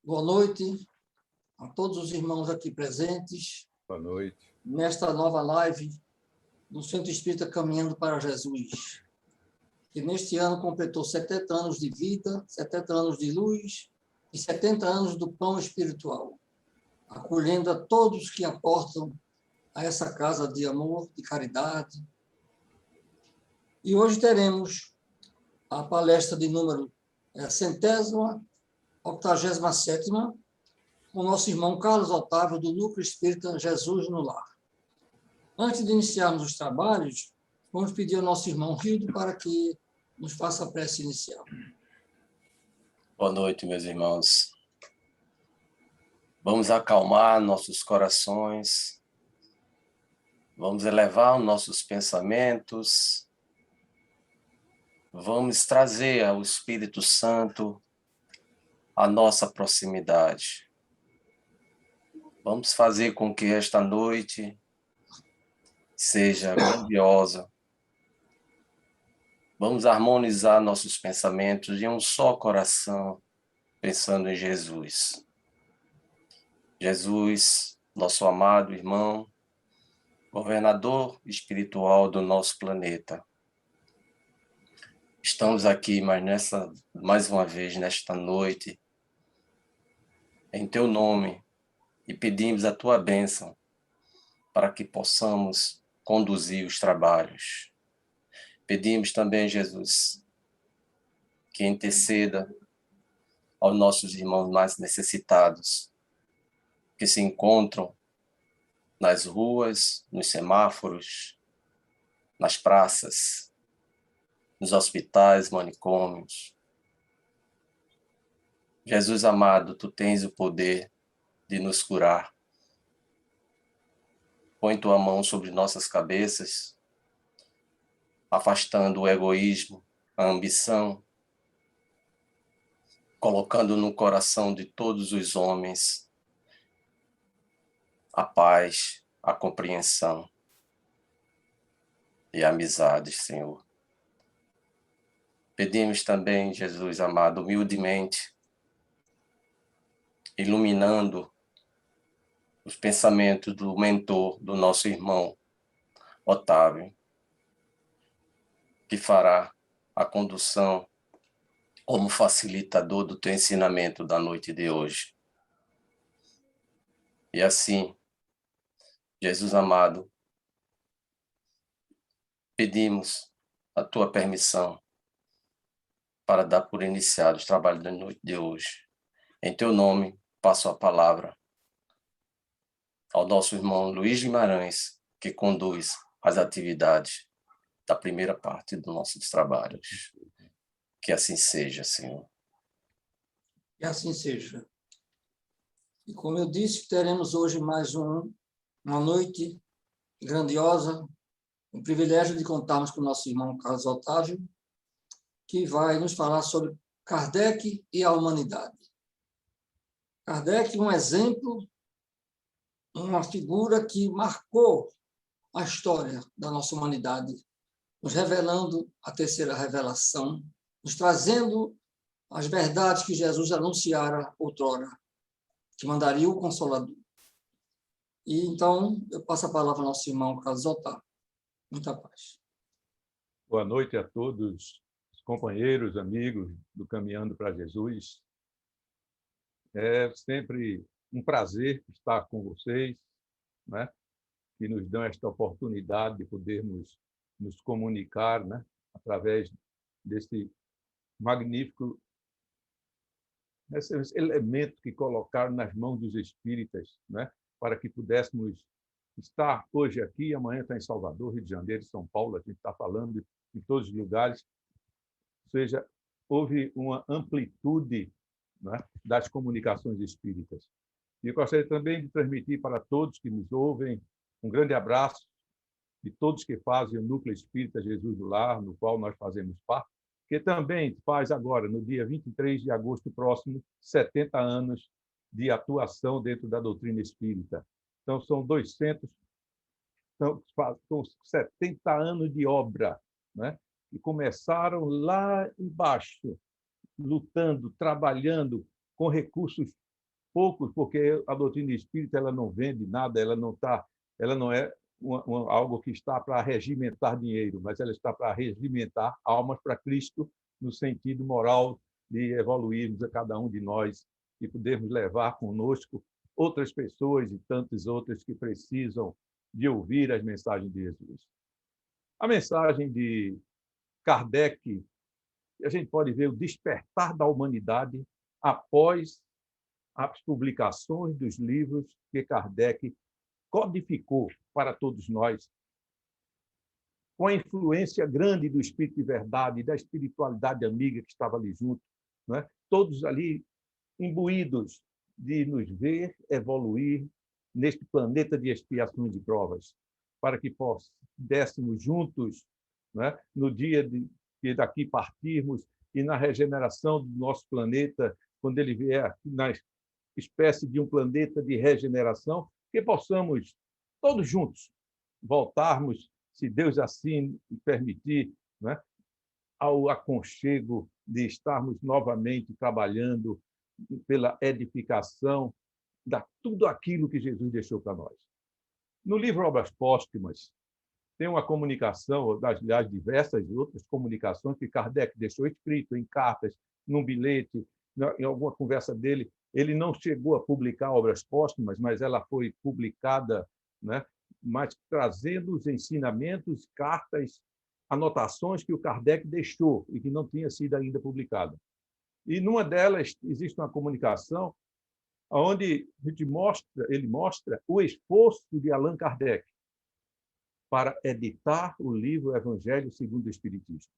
Boa noite a todos os irmãos aqui presentes. Boa noite. Nesta nova live do Centro Espírita Caminhando para Jesus, que neste ano completou 70 anos de vida, 70 anos de luz e 70 anos do pão espiritual, acolhendo a todos que aportam a essa casa de amor, de caridade. E hoje teremos a palestra de número 187ª, com o nosso irmão Carlos Otávio, do Núcleo Espírita Jesus no Lar. Antes de iniciarmos os trabalhos, vamos pedir ao nosso irmão Rildo para que nos faça a prece inicial. Boa noite, meus irmãos. Vamos acalmar nossos corações, vamos elevar os nossos pensamentos, vamos trazer ao Espírito Santo a nossa proximidade. Vamos fazer com que esta noite seja grandiosa. Vamos harmonizar nossos pensamentos em um só coração, pensando em Jesus. Jesus, nosso amado irmão, governador espiritual do nosso planeta. Estamos aqui mais uma vez nesta noite, em teu nome, e pedimos a tua bênção para que possamos conduzir os trabalhos. Pedimos também, Jesus, que interceda aos nossos irmãos mais necessitados, que se encontram nas ruas, nos semáforos, nas praças, nos hospitais, manicômios. Jesus amado, tu tens o poder de nos curar. Põe tua mão sobre nossas cabeças, afastando o egoísmo, a ambição, colocando no coração de todos os homens a paz, a compreensão e a amizade, Senhor. Pedimos também, Jesus amado, humildemente, iluminando os pensamentos do mentor, do nosso irmão Otávio, que fará a condução como facilitador do teu ensinamento da noite de hoje. E assim, Jesus amado, pedimos a tua permissão para dar por iniciado os trabalhos da noite de hoje. Em teu nome, passo a palavra ao nosso irmão Luiz Guimarães, que conduz as atividades da primeira parte dos nossos trabalhos. Que assim seja, Senhor. Que assim seja. E como eu disse, teremos hoje mais uma noite grandiosa, o privilégio de contarmos com o nosso irmão Carlos Otávio, que vai nos falar sobre Kardec e a humanidade. Kardec, um exemplo, uma figura que marcou a história da nossa humanidade, nos revelando a terceira revelação, nos trazendo as verdades que Jesus anunciara outrora, que mandaria o Consolador. E então, eu passo a palavra ao nosso irmão Carlos Otávio. Muita paz. Boa noite a todos os companheiros, amigos do Caminhando para Jesus. É sempre um prazer estar com vocês, né? Que nos dão esta oportunidade de podermos nos comunicar, né? Através desse magnífico esse elemento que colocaram nas mãos dos espíritas, né? Para que pudéssemos estar hoje aqui, amanhã está em Salvador, Rio de Janeiro, São Paulo, a gente está falando em todos os lugares. Ou seja, houve uma amplitude, né, das comunicações espíritas. E eu gostaria também de transmitir para todos que nos ouvem um grande abraço de todos que fazem o Núcleo Espírita Jesus do Lar, no qual nós fazemos parte, que também faz agora, no dia 23 de agosto próximo, 70 anos de atuação dentro da doutrina espírita. Então, são 70 anos de obra, né? E começaram lá embaixo, lutando, trabalhando com recursos poucos, porque a doutrina espírita ela não vende nada, ela não é algo que está para regimentar dinheiro, mas ela está para regimentar almas para Cristo, no sentido moral de evoluirmos a cada um de nós e podermos levar conosco outras pessoas e tantas outras que precisam de ouvir as mensagens de Jesus. A mensagem de Kardec, a gente pode ver o despertar da humanidade após as publicações dos livros que Kardec codificou para todos nós, com a influência grande do Espírito de Verdade, da espiritualidade amiga que estava ali junto, né? Todos ali imbuídos de nos ver evoluir neste planeta de expiações e provas, para que pudéssemos juntos, né, no dia que daqui partirmos e na regeneração do nosso planeta, quando ele vier na espécie de um planeta de regeneração, que possamos todos juntos voltarmos, se Deus assim permitir, né, ao aconchego de estarmos novamente trabalhando pela edificação de tudo aquilo que Jesus deixou para nós. No livro Obras Póstumas, tem uma comunicação, aliás, diversas outras comunicações que Kardec deixou escrito em cartas, num bilhete, em alguma conversa dele. Ele não chegou a publicar Obras Póstumas, mas ela foi publicada, né, mas trazendo os ensinamentos, cartas, anotações que o Kardec deixou e que não tinha sido ainda publicada. E numa delas existe uma comunicação onde ele mostra o esforço de Allan Kardec para editar o livro Evangelho segundo o Espiritismo.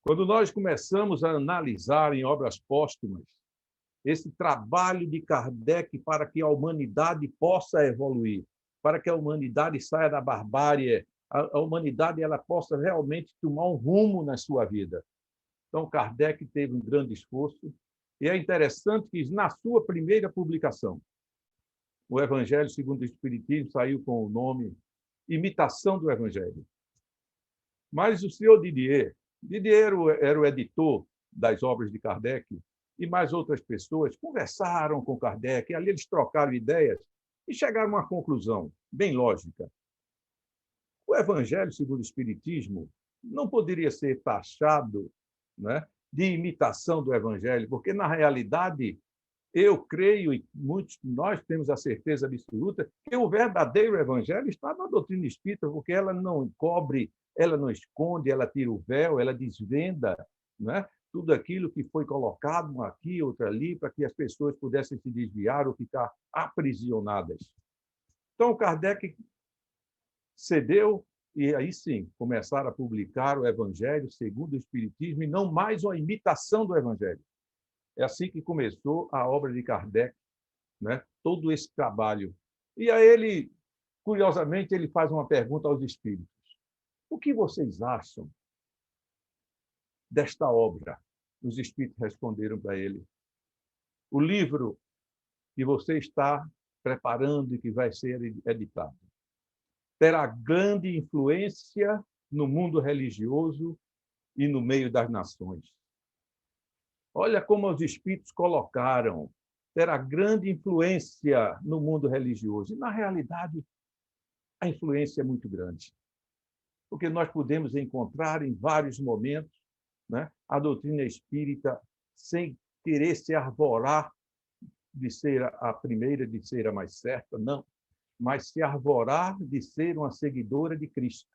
Quando nós começamos a analisar em Obras Póstumas esse trabalho de Kardec para que a humanidade possa evoluir, para que a humanidade saia da barbárie, a humanidade ela possa realmente tomar um rumo na sua vida. Então, Kardec teve um grande esforço, e é interessante que, na sua primeira publicação, o Evangelho segundo o Espiritismo saiu com o nome Imitação do Evangelho. Mas o senhor Didier era o editor das obras de Kardec, e mais outras pessoas conversaram com Kardec, e ali eles trocaram ideias e chegaram a uma conclusão bem lógica. O Evangelho segundo o Espiritismo não poderia ser taxado, né, de imitação do Evangelho, porque, na realidade, eu creio, e muitos de nós temos a certeza absoluta, que o verdadeiro Evangelho está na doutrina espírita, porque ela não encobre, ela não esconde, ela tira o véu, ela desvenda, né, tudo aquilo que foi colocado um aqui, outro ali, para que as pessoas pudessem se desviar ou ficar aprisionadas. Então, Kardec cedeu, e aí sim, começaram a publicar o Evangelho segundo o Espiritismo, e não mais uma imitação do Evangelho. É assim que começou a obra de Kardec, né? Todo esse trabalho. E aí ele, curiosamente, ele faz uma pergunta aos espíritos. O que vocês acham desta obra? Os espíritos responderam para ele. O livro que você está preparando e que vai ser editado terá grande influência no mundo religioso e no meio das nações. Olha como os espíritos colocaram, terá grande influência no mundo religioso. E, na realidade, a influência é muito grande. Porque nós podemos encontrar em vários momentos, né, a doutrina espírita sem querer se arvorar de ser a primeira, de ser a mais certa, não, mas se arvorar de ser uma seguidora de Cristo.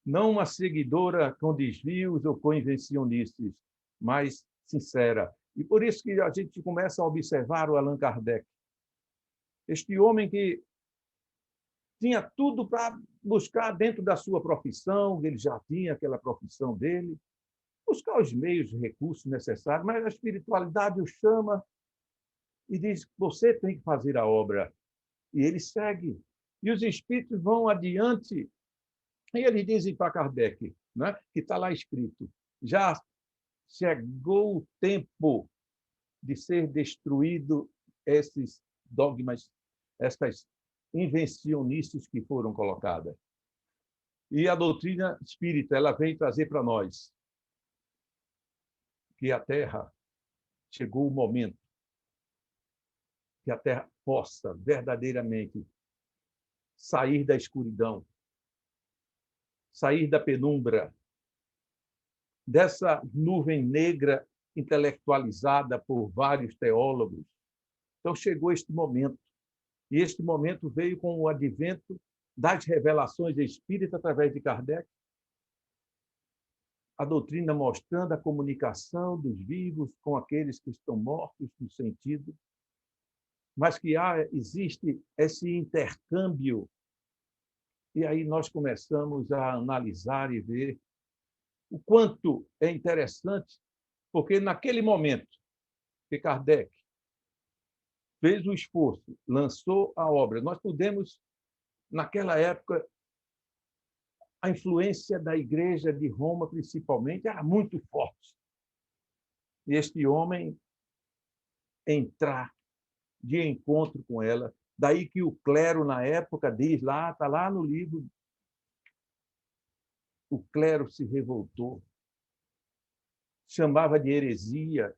Não uma seguidora com desvios ou com invencionices, mas sincera. E por isso que a gente começa a observar o Allan Kardec. Este homem que tinha tudo para buscar dentro da sua profissão, ele já tinha aquela profissão dele, buscar os meios, recursos necessários, mas a espiritualidade o chama e diz, você tem que fazer a obra. E ele segue. E os espíritos vão adiante. E eles dizem para Kardec, né, que está lá escrito, já chegou o tempo de ser destruído esses dogmas, essas invencionices que foram colocadas. E a doutrina espírita ela vem trazer para nós que a Terra chegou o momento que a Terra possa verdadeiramente sair da escuridão, sair da penumbra, dessa nuvem negra intelectualizada por vários teólogos. Então chegou este momento. E este momento veio com o advento das revelações espíritas através de Kardec, a doutrina mostrando a comunicação dos vivos com aqueles que estão mortos no sentido, mas que existe esse intercâmbio. E aí nós começamos a analisar e ver o quanto é interessante, porque naquele momento que Kardec fez o esforço, lançou a obra, nós pudemos, naquela época, a influência da Igreja de Roma, principalmente, era muito forte. E este homem entrar de encontro com ela, daí que o clero, na época, diz lá, está lá no livro, o clero se revoltou, chamava de heresia,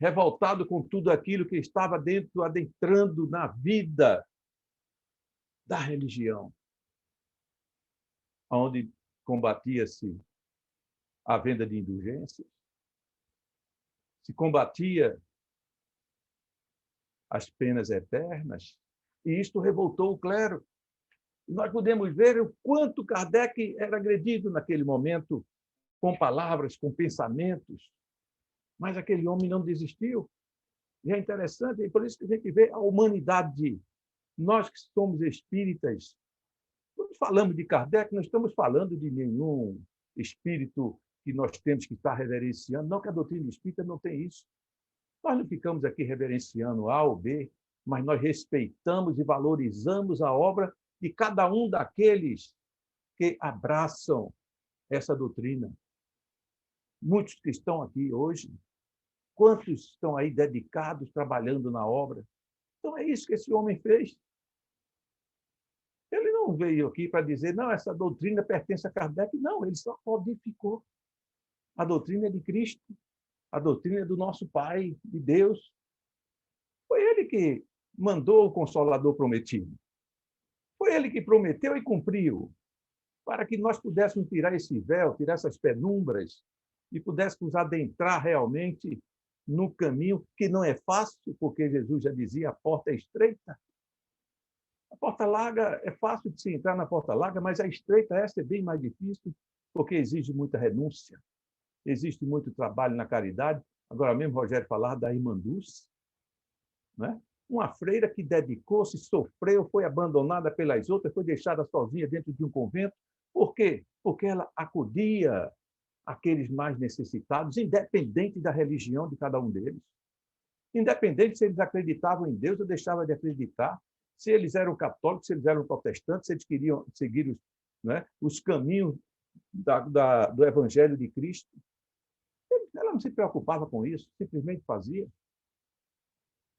revoltado com tudo aquilo que estava adentrando na vida da religião, onde combatia-se a venda de indulgências, se combatia as penas eternas, e isto revoltou o clero. Nós podemos ver o quanto Kardec era agredido naquele momento, com palavras, com pensamentos, mas aquele homem não desistiu. E é interessante, e por isso que a gente vê a humanidade. Nós que somos espíritas, quando falamos de Kardec, não estamos falando de nenhum espírito que nós temos que estar reverenciando. Não que a doutrina espírita não tem isso. Nós não ficamos aqui reverenciando A ou B, mas nós respeitamos e valorizamos a obra de cada um daqueles que abraçam essa doutrina. Muitos que estão aqui hoje, quantos estão aí dedicados, trabalhando na obra? Então, é isso que esse homem fez. Ele não veio aqui para dizer, não, essa doutrina pertence a Kardec. Não, ele só codificou. A doutrina é de Cristo. A doutrina é do nosso Pai, de Deus. Foi ele que mandou o Consolador prometido. Foi ele que prometeu e cumpriu, para que nós pudéssemos tirar esse véu, tirar essas penumbras e pudéssemos adentrar realmente no caminho que não é fácil, porque Jesus já dizia, a porta é estreita. A porta larga, é fácil de se entrar na porta larga, mas a estreita, essa é bem mais difícil, porque exige muita renúncia. Existe muito trabalho na caridade. Agora mesmo, Rogério falava da irmã Dulce, né? Uma freira que dedicou-se, sofreu, foi abandonada pelas outras, foi deixada sozinha dentro de um convento. Por quê? Porque ela acudia àqueles mais necessitados, independente da religião de cada um deles. Independente se eles acreditavam em Deus ou deixavam de acreditar, se eles eram católicos, se eles eram protestantes, se eles queriam seguir os caminhos do Evangelho de Cristo. Ela não se preocupava com isso, simplesmente fazia.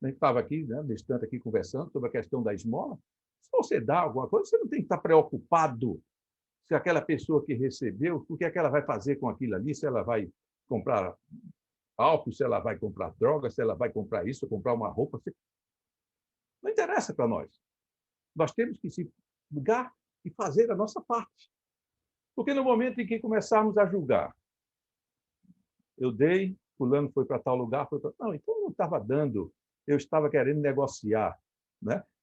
A gente estava aqui, bastante aqui, conversando sobre a questão da esmola. Se você dá alguma coisa, você não tem que estar preocupado se aquela pessoa que recebeu, o que é que ela vai fazer com aquilo ali, se ela vai comprar álcool, se ela vai comprar droga, se ela vai comprar isso, comprar uma roupa. Não interessa para nós. Nós temos que se julgar e fazer a nossa parte. Porque no momento em que começarmos a julgar, eu dei, fulano foi para tal lugar, não, então eu não estava dando, eu estava querendo negociar,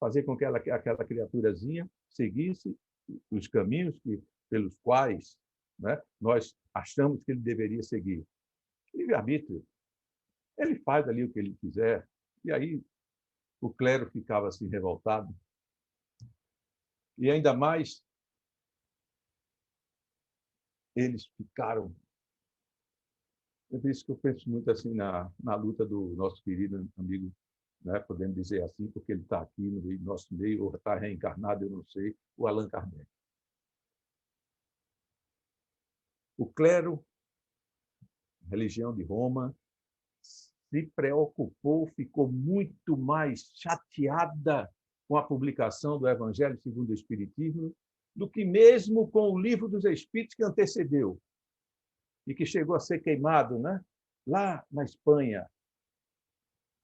fazer com que aquela criaturazinha seguisse os caminhos pelos quais nós achamos que ele deveria seguir. Livre-arbítrio. Ele faz ali o que ele quiser, e aí o clero ficava assim revoltado. E ainda mais, eles ficaram. É por isso que eu penso muito assim na luta do nosso querido amigo, podemos dizer assim, porque ele está aqui no nosso meio, ou está reencarnado, eu não sei, o Allan Kardec. O clero, a religião de Roma, se preocupou, ficou muito mais chateada com a publicação do Evangelho segundo o Espiritismo do que mesmo com o Livro dos Espíritos que antecedeu e que chegou a ser queimado, lá na Espanha.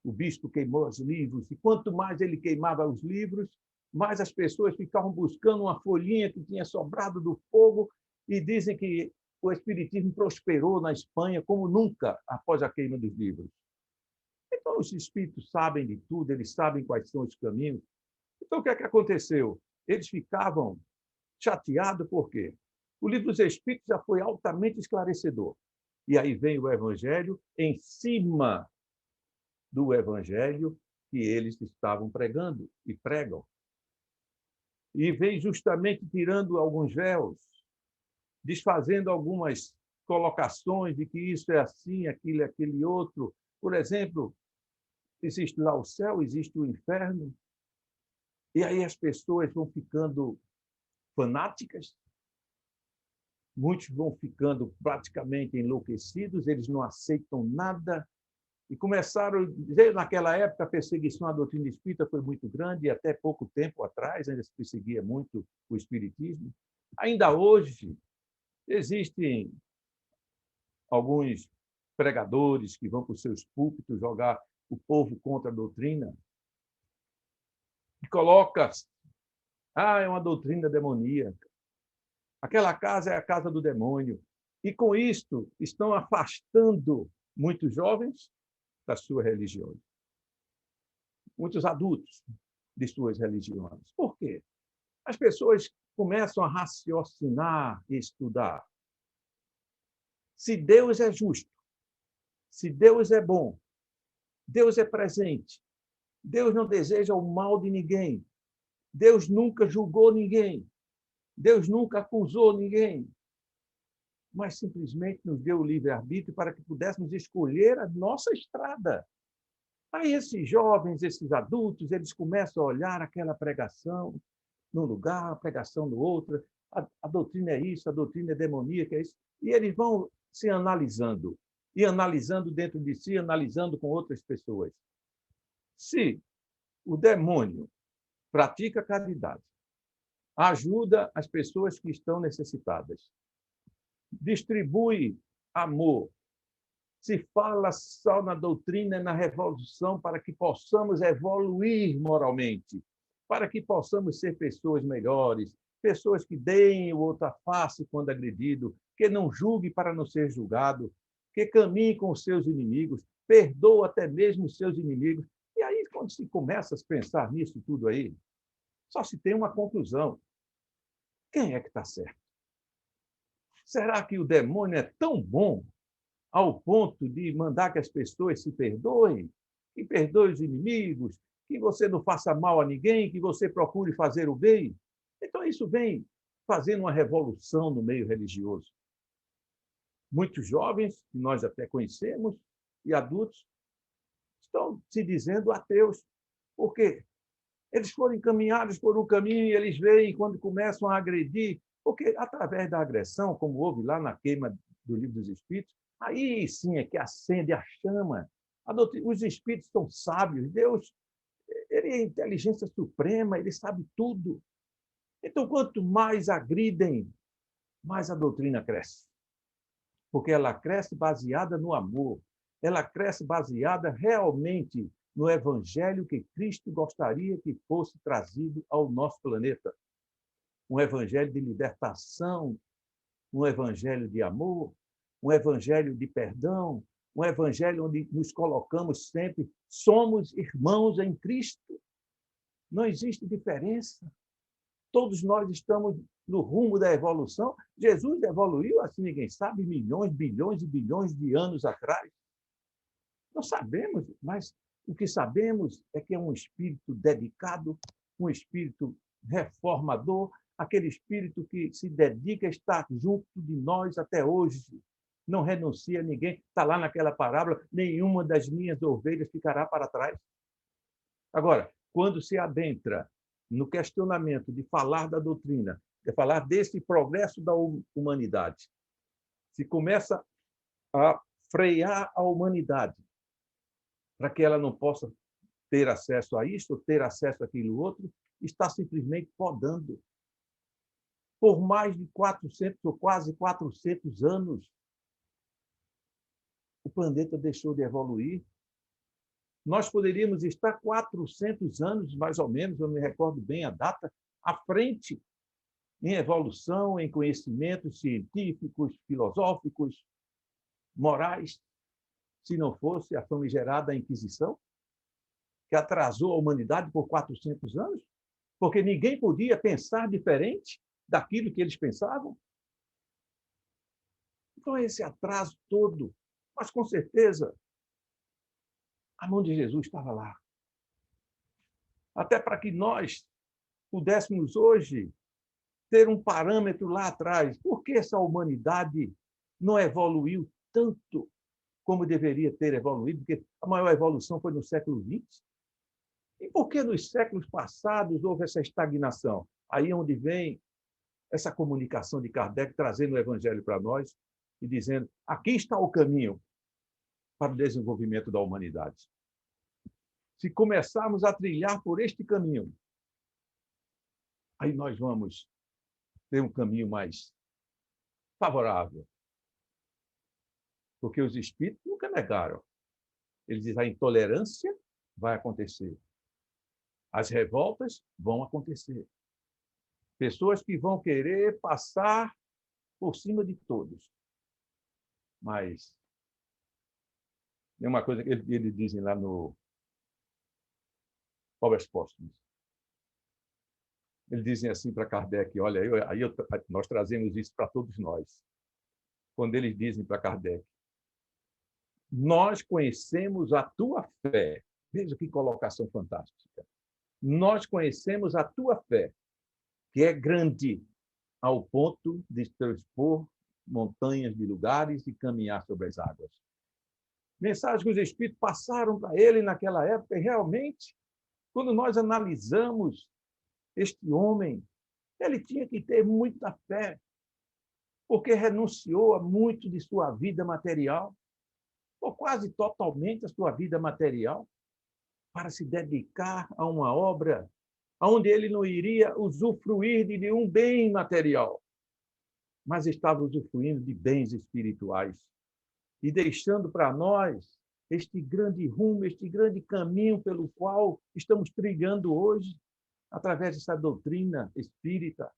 o bispo queimou os livros, e quanto mais ele queimava os livros, mais as pessoas ficavam buscando uma folhinha que tinha sobrado do fogo, e dizem que o espiritismo prosperou na Espanha como nunca após a queima dos livros. Então, os espíritos sabem de tudo, eles sabem quais são os caminhos. Então, o que é que aconteceu? Eles ficavam chateados por quê? O livro dos Espíritos já foi altamente esclarecedor. E aí vem o Evangelho em cima do Evangelho que eles estavam pregando e pregam. E vem justamente tirando alguns véus, desfazendo algumas colocações de que isso é assim, aquilo é aquele outro. Por exemplo, existe lá o céu, existe o inferno, e aí as pessoas vão ficando fanáticas, muitos vão ficando praticamente enlouquecidos, eles não aceitam nada, e começaram, naquela época, a perseguição à doutrina espírita foi muito grande, e até pouco tempo atrás ainda se perseguia muito o espiritismo. Ainda hoje, existem alguns pregadores que vão para os seus púlpitos jogar o povo contra a doutrina, e coloca, é uma doutrina demoníaca. Aquela casa é a casa do demônio. E, com isto, estão afastando muitos jovens das suas religiões, muitos adultos de suas religiões. Por quê? As pessoas começam a raciocinar e estudar. Se Deus é justo, se Deus é bom, Deus é presente, Deus não deseja o mal de ninguém, Deus nunca julgou ninguém, Deus nunca acusou ninguém, mas simplesmente nos deu o livre-arbítrio para que pudéssemos escolher a nossa estrada. Aí esses jovens, esses adultos, eles começam a olhar aquela pregação num lugar, a pregação no outro, a doutrina é isso, a doutrina é demoníaca, é isso, e eles vão se analisando, e analisando dentro de si, analisando com outras pessoas. Se o demônio pratica caridade, ajuda as pessoas que estão necessitadas, distribui amor, se fala só na doutrina e na revolução para que possamos evoluir moralmente, para que possamos ser pessoas melhores, pessoas que deem o outro a face quando agredido, que não julgue para não ser julgado, que caminhe com os seus inimigos, perdoa até mesmo os seus inimigos. E aí, quando se começa a pensar nisso tudo aí, só se tem uma conclusão. Quem é que está certo? Será que o demônio é tão bom ao ponto de mandar que as pessoas se perdoem, que perdoem os inimigos, que você não faça mal a ninguém, que você procure fazer o bem? Então, isso vem fazendo uma revolução no meio religioso. Muitos jovens, que nós até conhecemos, e adultos, estão se dizendo ateus, porque eles foram encaminhados por um caminho e eles veem quando começam a agredir, porque através da agressão, como houve lá na queima do Livro dos Espíritos, aí sim é que acende a chama. Os espíritos são sábios, Deus, ele é inteligência suprema, ele sabe tudo. Então, quanto mais agridem, mais a doutrina cresce. Porque ela cresce baseada no amor, ela cresce baseada realmente no evangelho que Cristo gostaria que fosse trazido ao nosso planeta. Um evangelho de libertação, um evangelho de amor, um evangelho de perdão, um evangelho onde nos colocamos sempre, somos irmãos em Cristo. Não existe diferença. Todos nós estamos no rumo da evolução. Jesus evoluiu, assim ninguém sabe, milhões, bilhões e bilhões de anos atrás. Não sabemos, mas o que sabemos é que é um espírito dedicado, um espírito reformador, aquele espírito que se dedica a estar junto de nós até hoje. Não renuncia a ninguém. Está lá naquela parábola, nenhuma das minhas ovelhas ficará para trás. Agora, quando se adentra no questionamento de falar da doutrina, de falar desse progresso da humanidade, se começa a frear a humanidade para que ela não possa ter acesso a isto, ter acesso àquilo outro, está simplesmente podando. Por mais de 400 ou quase 400 anos, o planeta deixou de evoluir. nós poderíamos estar 400 anos, mais ou menos, eu me recordo bem a data, à frente em evolução, em conhecimentos científicos, filosóficos, morais, se não fosse a famigerada Inquisição, que atrasou a humanidade por 400 anos, porque ninguém podia pensar diferente daquilo que eles pensavam. Então, esse atraso todo, mas com certeza, a mão de Jesus estava lá. Até para que nós pudéssemos hoje ter um parâmetro lá atrás. Por que essa humanidade não evoluiu tanto como deveria ter evoluído? Porque a maior evolução foi no século XX. E por que nos séculos passados houve essa estagnação? Aí é onde vem essa comunicação de Kardec trazendo o Evangelho para nós e dizendo: aqui está o caminho para o desenvolvimento da humanidade. Se começarmos a trilhar por este caminho, aí nós vamos ter um caminho mais favorável. Porque os espíritos nunca negaram. Eles dizem: a intolerância vai acontecer. As revoltas vão acontecer. Pessoas que vão querer passar por cima de todos. Mas tem uma coisa que eles dizem lá no Obras Póstumas. Eles dizem assim para Kardec: olha, nós trazemos isso para todos nós. Quando eles dizem para Kardec: nós conhecemos a tua fé. Veja que colocação fantástica. Nós conhecemos a tua fé, que é grande, ao ponto de transpor montanhas de lugares e caminhar sobre as águas. Mensagem que os Espíritos passaram para ele naquela época, e realmente, quando nós analisamos este homem, ele tinha que ter muita fé, porque renunciou a muito de sua vida material, ou quase totalmente a sua vida material, para se dedicar a uma obra onde ele não iria usufruir de nenhum bem material, mas estava usufruindo de bens espirituais e deixando para nós este grande rumo, este grande caminho pelo qual estamos trilhando hoje, através dessa doutrina espírita,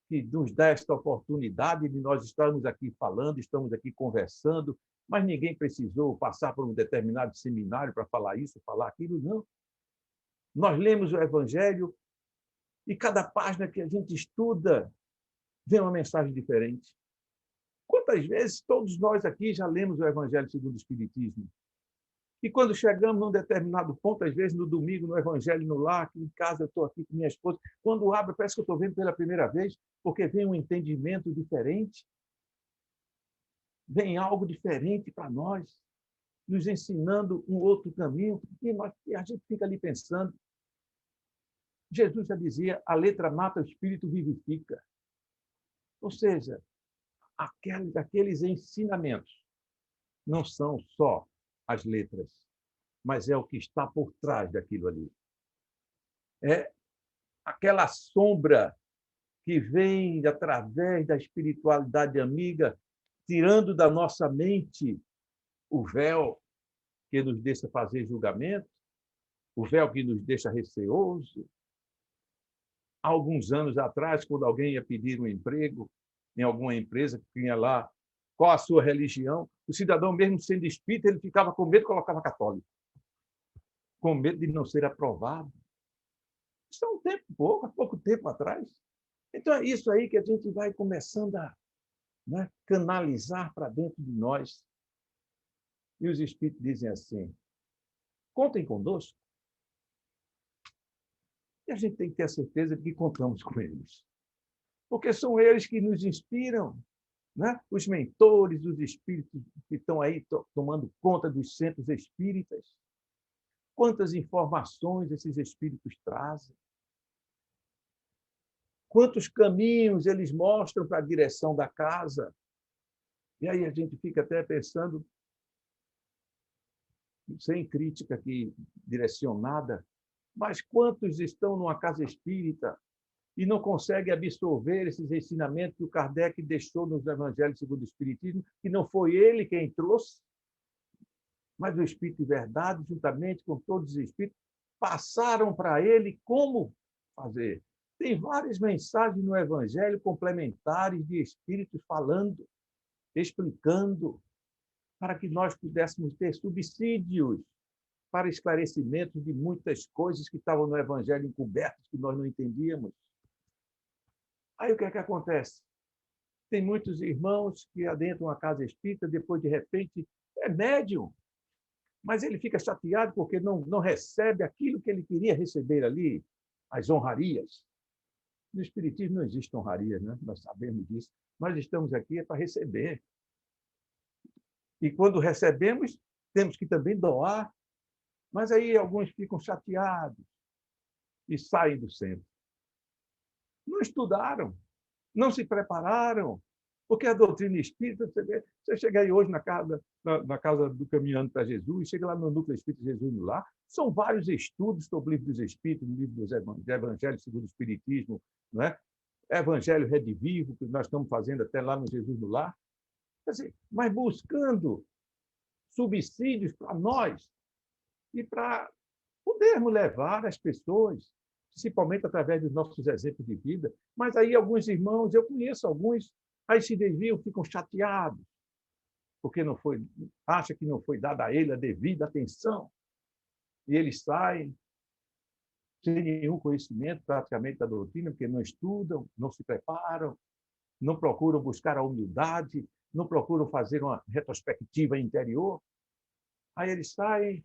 que nos dá esta oportunidade de nós estarmos aqui falando, estamos aqui conversando, mas ninguém precisou passar por um determinado seminário para falar isso, falar aquilo, não. Nós lemos o Evangelho e cada página que a gente estuda vem uma mensagem diferente. Quantas vezes todos nós aqui já lemos o Evangelho segundo o Espiritismo? E quando chegamos num determinado ponto, às vezes no domingo, no Evangelho no lar, aqui em casa eu estou aqui com minha esposa, quando abro, parece que eu estou vendo pela primeira vez, porque vem um entendimento diferente, vem algo diferente para nós, nos ensinando um outro caminho, e a gente fica ali pensando. Jesus já dizia: a letra mata, o espírito vivifica. Ou seja, aqueles ensinamentos não são só as letras, mas é o que está por trás daquilo ali. É aquela sombra que vem através da espiritualidade amiga, tirando da nossa mente o véu que nos deixa fazer julgamento, o véu que nos deixa receoso. Há alguns anos atrás, quando alguém ia pedir um emprego em alguma empresa que tinha lá qual a sua religião, o cidadão, mesmo sendo espírita, ele ficava com medo e colocava católico, com medo de não ser aprovado. Isso é há pouco tempo atrás. Então, é isso aí que a gente vai começando a canalizar para dentro de nós. E os espíritos dizem assim: contem conosco. E a gente tem que ter a certeza de que contamos com eles. Porque são eles que nos inspiram, os mentores, os espíritos que estão aí tomando conta dos centros espíritas. Quantas informações esses espíritos trazem. Quantos caminhos eles mostram para a direção da casa. E aí a gente fica até pensando, sem crítica aqui direcionada, mas quantos estão numa casa espírita e não conseguem absorver esses ensinamentos que o Kardec deixou nos Evangelhos segundo o Espiritismo, que não foi ele quem trouxe? mas o Espírito de verdade, juntamente com todos os Espíritos, passaram para ele como fazer. Tem várias mensagens no Evangelho complementares de Espíritos falando, explicando, para que nós pudéssemos ter subsídios para esclarecimento de muitas coisas que estavam no Evangelho encobertas, que nós não entendíamos. Aí o que é que acontece? Tem muitos irmãos que adentram a casa espírita, depois, de repente, é médium, mas ele fica chateado porque não recebe aquilo que ele queria receber ali, as honrarias. No Espiritismo não existe honrarias, né? Nós sabemos disso. Nós estamos aqui para receber. E quando recebemos, temos que também doar. Mas aí alguns ficam chateados e saem do centro. Não estudaram, não se prepararam, porque a doutrina espírita, você chega aí hoje na casa do Caminhando para Jesus, chega lá no Núcleo Espírita Jesus no Lar, são vários estudos sobre o Livro dos Espíritos, no Livro dos Evangelhos segundo o Espiritismo, não é? Evangelho Redivivo, que nós estamos fazendo até lá no Jesus no Lar. Quer dizer, mas buscando subsídios para nós e para podermos levar as pessoas, principalmente através dos nossos exemplos de vida. Mas aí alguns irmãos, eu conheço alguns, aí se desviam, ficam chateados, porque acha que não foi dada a ele a devida atenção. E eles saem sem nenhum conhecimento praticamente da doutrina, porque não estudam, não se preparam, não procuram buscar a humildade, não procuram fazer uma retrospectiva interior. Aí eles saem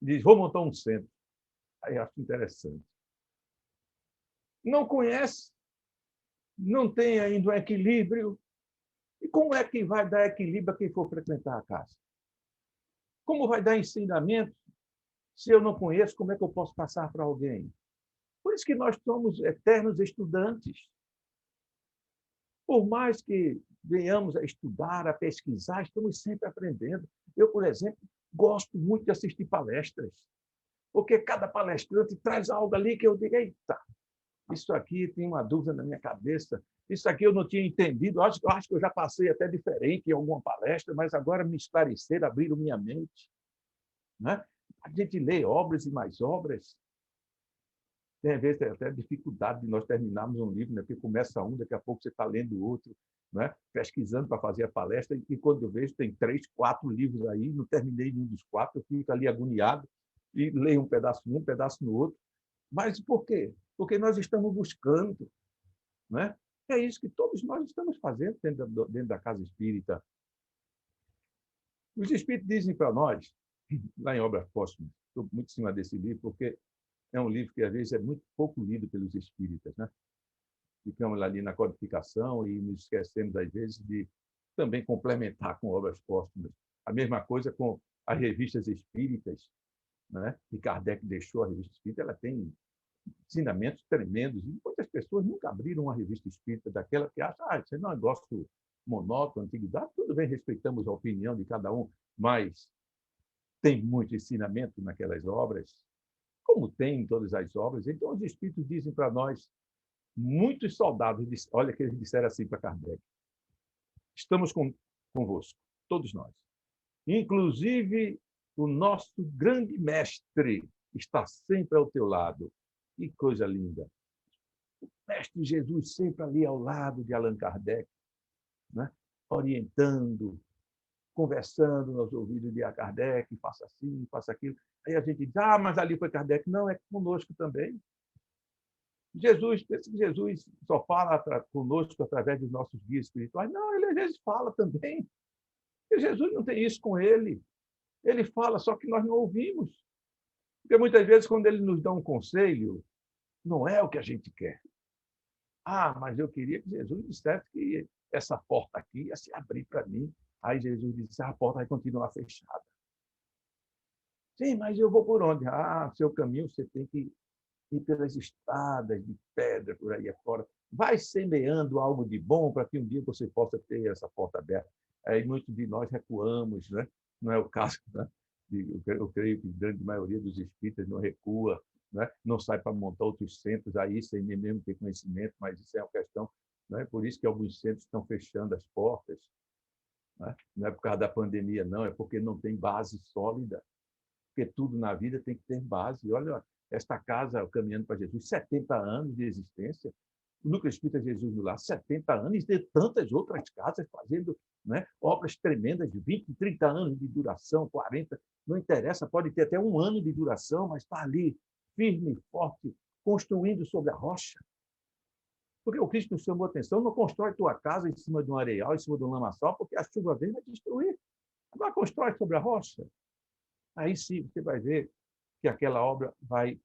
e dizem, vou montar um centro. Aí acho interessante. Não conhece, não tem ainda um equilíbrio. E como é que vai dar equilíbrio a quem for frequentar a casa? Como vai dar ensinamento se eu não conheço? Como é que eu posso passar para alguém? Por isso que nós somos eternos estudantes. Por mais que venhamos a estudar, a pesquisar, estamos sempre aprendendo. Eu, por exemplo, gosto muito de assistir palestras, porque cada palestrante traz algo ali que eu digo, eita, isso aqui tem uma dúvida na minha cabeça, isso aqui eu não tinha entendido, acho que eu já passei até diferente em alguma palestra, mas agora me esclareceram, abriram minha mente. Né? A gente lê obras e mais obras. Tem vezes até dificuldade de nós terminarmos um livro, né? Porque começa um, daqui a pouco você está lendo outro, né? Pesquisando para fazer a palestra, e quando eu vejo tem 3, 4 livros aí, não terminei nenhum dos 4, eu fico ali agoniado e leio um pedaço num, um pedaço no outro. Mas por quê? Porque nós estamos buscando. Né? É isso que todos nós estamos fazendo dentro da casa espírita. Os espíritos dizem para nós, lá em Obras Póstumas, estou muito em cima desse livro, porque é um livro que, às vezes, é muito pouco lido pelos espíritas. Né? Ficamos ali na codificação e nos esquecemos, às vezes, de também complementar com Obras Póstumas. A mesma coisa com as revistas espíritas, né? Que Kardec deixou a revista espírita, ela tem ensinamentos tremendos. E muitas pessoas nunca abriram uma revista espírita daquela que acham, isso não é um negócio monótono, antiguidade. Tudo bem, respeitamos a opinião de cada um, mas tem muito ensinamento naquelas obras, como tem em todas as obras. Então, os espíritos dizem para nós, muitos soldados, olha que eles disseram assim para Kardec, estamos convosco, todos nós. Inclusive, o nosso grande mestre está sempre ao teu lado. Que coisa linda. O mestre Jesus sempre ali ao lado de Allan Kardec, né? Orientando, conversando nos ouvidos de Kardec, faça assim, faça aquilo. Aí a gente diz, mas ali foi Kardec. Não, é conosco também. Jesus, pensa que Jesus só fala conosco através dos nossos guias espirituais. Não, ele às vezes fala também. E Jesus não tem isso com ele. Ele fala, só que nós não ouvimos. Porque muitas vezes, quando ele nos dá um conselho, não é o que a gente quer. Mas eu queria que Jesus dissesse que essa porta aqui ia se abrir para mim. Aí Jesus disse, a porta vai continuar fechada. Sim, mas eu vou por onde? Seu caminho você tem que ir pelas estradas de pedra por aí afora. Vai semeando algo de bom para que um dia você possa ter essa porta aberta. Aí muitos de nós recuamos, né? Não é o caso, né? Eu creio que a grande maioria dos espíritas não recua, né? Não sai para montar outros centros aí sem nem mesmo ter conhecimento, mas isso é uma questão, né? Por isso que alguns centros estão fechando as portas. né? Não é por causa da pandemia, não, é porque não tem base sólida. Porque tudo na vida tem que ter base. E olha, esta casa, Caminhando para Jesus, 70 anos de existência, o Núcleo Espírita Jesus no Lar, 70 anos, e tem tantas outras casas fazendo, né, obras tremendas de 20, 30 anos de duração, 40, não interessa, pode ter até 1 ano de duração, mas está ali, firme e forte, construindo sobre a rocha. Porque o Cristo nos chamou a atenção, não constrói tua casa em cima de um areal, em cima de um lamaçal, porque a chuva vem e vai destruir. Agora constrói sobre a rocha. Aí sim você vai ver que aquela obra vai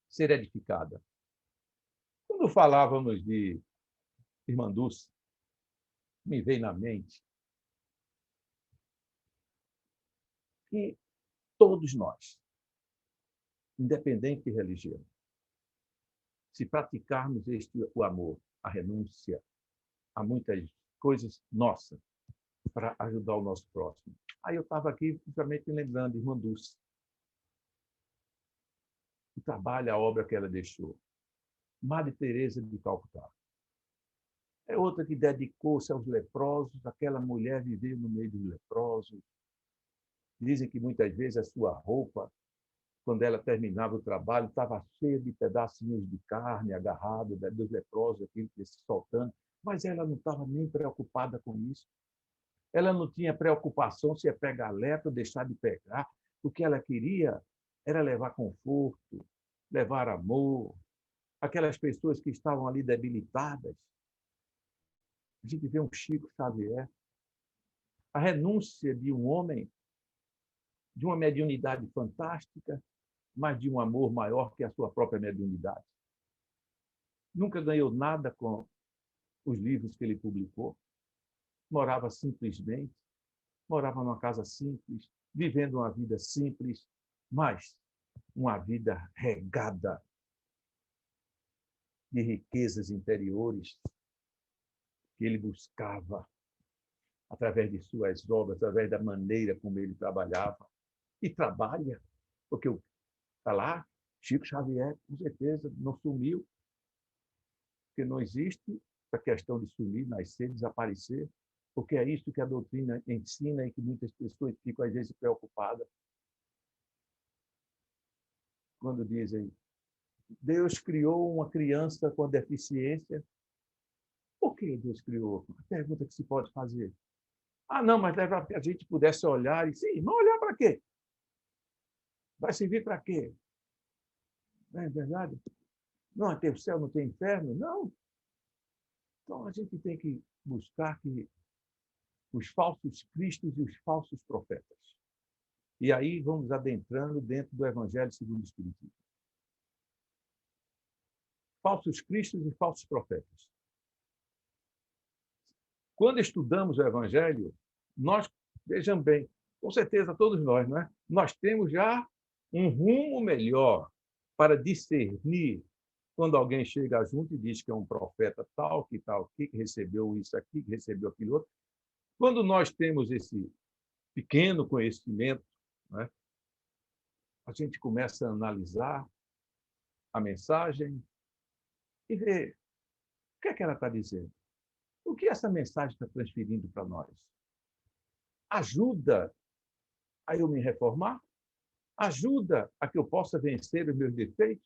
ser edificada. Quando falávamos de Irmã Dulce, me veio na mente que todos nós, independente de religião, se praticarmos o amor, a renúncia a muitas coisas nossas para ajudar o nosso próximo. Aí eu estava aqui justamente me lembrando de Irmã Dulce. O trabalho, a obra que ela deixou. Madre Teresa de Calcutá. É outra que dedicou-se aos leprosos, aquela mulher viveu no meio dos leprosos. Dizem que muitas vezes a sua roupa, quando ela terminava o trabalho, estava cheia de pedacinhos de carne agarrado dos leprosos, aquilo que se soltando, mas ela não estava nem preocupada com isso. Ela não tinha preocupação se ia pegar lepra ou deixar de pegar. O que ela queria era levar conforto, levar amor, aquelas pessoas que estavam ali debilitadas. A gente vê um Chico Xavier, a renúncia de um homem, de uma mediunidade fantástica, mas de um amor maior que a sua própria mediunidade. Nunca ganhou nada com os livros que ele publicou. Morava simplesmente, morava numa casa simples, vivendo uma vida simples, mas uma vida regada de riquezas interiores que ele buscava através de suas obras, através da maneira como ele trabalhava. E trabalha, porque está lá, Chico Xavier, com certeza, não sumiu, porque não existe a questão de sumir, nascer, desaparecer, porque é isso que a doutrina ensina e que muitas pessoas ficam, às vezes, preocupadas quando dizem Deus criou uma criança com deficiência. Por que Deus criou? A pergunta que se pode fazer. Ah, não, mas é para que a gente pudesse olhar e sim, mas olhar para quê? Vai servir para quê? Não é verdade? Não tem céu, não tem inferno? Não. Então a gente tem que buscar que os falsos cristos e os falsos profetas. E aí vamos adentrando dentro do Evangelho segundo o Espiritismo. Falsos cristos e falsos profetas. Quando estudamos o Evangelho, nós, vejam bem, com certeza todos nós, não é? Nós temos já um rumo melhor para discernir quando alguém chega junto e diz que é um profeta tal, que recebeu isso aqui, que recebeu aquilo outro. Quando nós temos esse pequeno conhecimento, né, a gente começa a analisar a mensagem e ver o que é que ela está dizendo. O que essa mensagem está transferindo para nós? Ajuda a eu me reformar? Ajuda a que eu possa vencer os meus defeitos?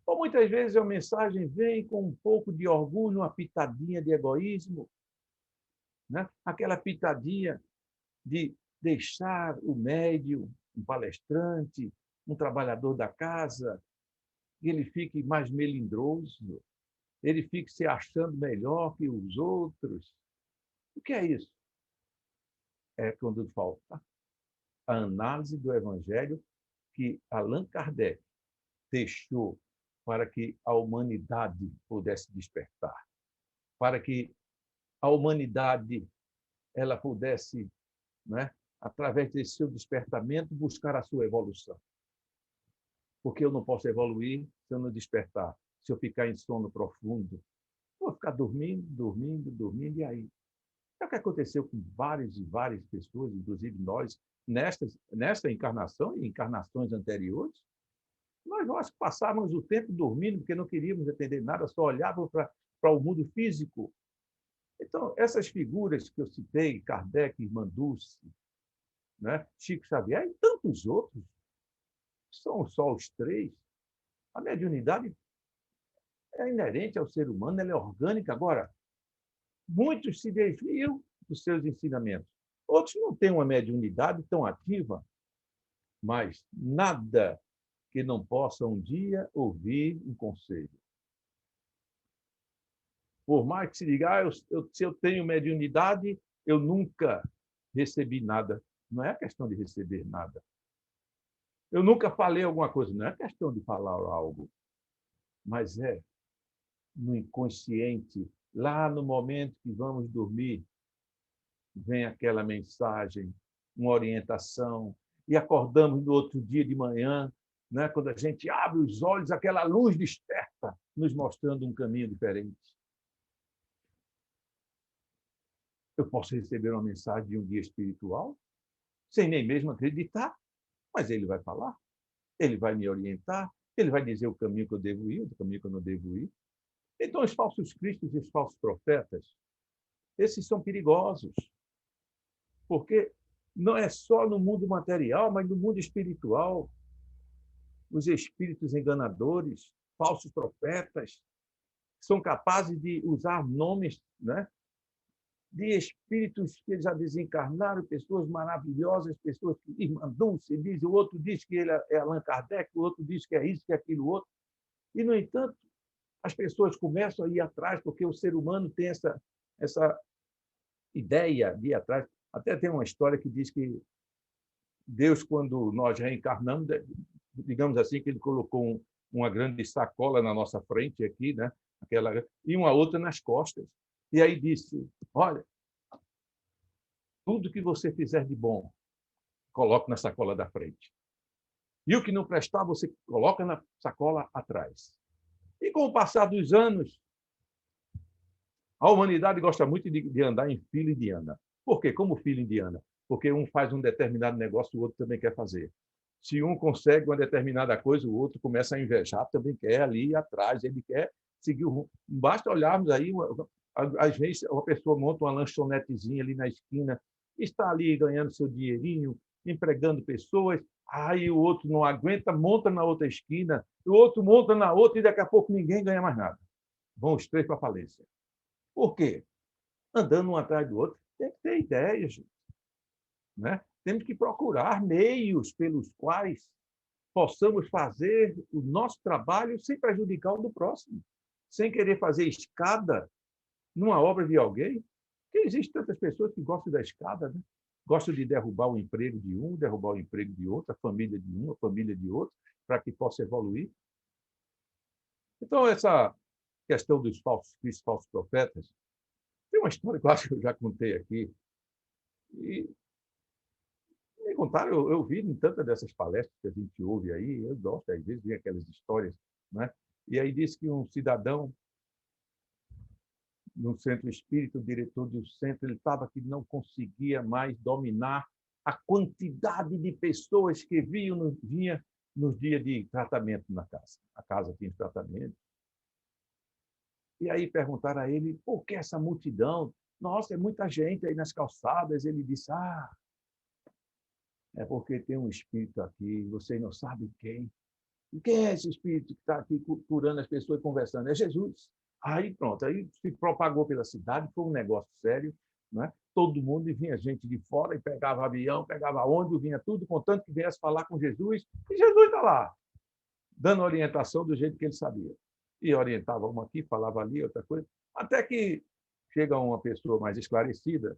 Ou muitas vezes a mensagem vem com um pouco de orgulho, uma pitadinha de egoísmo, né? Aquela pitadinha de deixar o médium, um palestrante, um trabalhador da casa, que ele fique mais melindroso, ele fique se achando melhor que os outros. O que é isso? É quando falta a análise do Evangelho que Allan Kardec deixou para que a humanidade pudesse despertar, para que a humanidade ela pudesse, né, através desse seu despertamento, buscar a sua evolução. Porque eu não posso evoluir se eu não despertar, se eu ficar em sono profundo. Vou ficar dormindo, e aí? É o que aconteceu com várias e várias pessoas, inclusive nós, nesta encarnação e encarnações anteriores. Nós passávamos o tempo dormindo porque não queríamos entender nada, só olhávamos para o mundo físico. Então, essas figuras que eu citei, Kardec, Irmã Dulce, né? Chico Xavier e tantos outros, são só os três. A mediunidade é inerente ao ser humano, ela é orgânica. Agora, muitos se desviam dos seus ensinamentos. Outros não têm uma mediunidade tão ativa, mas nada que não possa um dia ouvir um conselho. Por mais que se diga, se eu tenho mediunidade, eu nunca recebi nada. Não é questão de receber nada. Eu nunca falei alguma coisa. Não é questão de falar algo. Mas é no inconsciente, lá no momento que vamos dormir, vem aquela mensagem, uma orientação, e acordamos no outro dia de manhã, né, quando a gente abre os olhos, aquela luz desperta, nos mostrando um caminho diferente. Eu posso receber uma mensagem de um guia espiritual, sem nem mesmo acreditar, mas ele vai falar, ele vai me orientar, ele vai dizer o caminho que eu devo ir, o caminho que eu não devo ir. Então, os falsos cristos e os falsos profetas, esses são perigosos, porque não é só no mundo material, mas no mundo espiritual. Os espíritos enganadores, falsos profetas, são capazes de usar nomes, né, de espíritos que já desencarnaram, pessoas maravilhosas, pessoas que Irmã Dulce diz, o outro diz que ele é Allan Kardec, o outro diz que é isso, que é aquilo outro. E, no entanto, as pessoas começam a ir atrás, porque o ser humano tem essa ideia de ir atrás. Até tem uma história que diz que Deus, quando nós reencarnamos, digamos assim, que ele colocou uma grande sacola na nossa frente aqui, né? E uma outra nas costas. E aí disse, olha, tudo que você fizer de bom, coloque na sacola da frente. E o que não prestar, você coloca na sacola atrás. E com o passar dos anos, a humanidade gosta muito de andar em fila indiana. Por quê? Como fila indiana? Porque um faz um determinado negócio, o outro também quer fazer. Se um consegue uma determinada coisa, o outro começa a invejar, também quer ali atrás, ele quer seguir o rumo. Basta olharmos aí, às vezes uma pessoa monta uma lanchonetezinha ali na esquina, está ali ganhando seu dinheirinho, empregando pessoas, aí o outro não aguenta, monta na outra esquina, o outro monta na outra e daqui a pouco ninguém ganha mais nada. Vão os três para a falência. Por quê? Andando um atrás do outro, tem que ter ideias, gente, né? Temos que procurar meios pelos quais possamos fazer o nosso trabalho sem prejudicar o do próximo, sem querer fazer escada numa obra de alguém, porque existem tantas pessoas que gostam da escada, né? Gostam de derrubar o emprego de um, derrubar o emprego de outro, a família de um, a família de outro, para que possa evoluir. Então, essa questão dos falsos cristos, falsos profetas, tem uma história que eu acho que eu já contei aqui, e me contaram, eu vi em tantas dessas palestras que a gente ouve aí, eu gosto, às vezes, vem aquelas histórias, né? E aí diz que um cidadão, no centro espírita, o diretor do centro, ele estava que não conseguia mais dominar a quantidade de pessoas que vinha nos dias de tratamento na casa. A casa tinha tratamento. E aí perguntaram a ele, por que essa multidão? Nossa, é muita gente aí nas calçadas. Ele disse, é porque tem um espírito aqui, vocês não sabem quem. E quem é esse espírito que está aqui curando as pessoas e conversando? É Jesus. Aí pronto, aí se propagou pela cidade, foi um negócio sério, né? Todo mundo, e vinha gente de fora, e pegava avião, pegava ônibus, vinha tudo, contanto que viesse falar com Jesus, e Jesus está lá, dando orientação do jeito que ele sabia. E orientava uma aqui, falava ali, outra coisa, até que chega uma pessoa mais esclarecida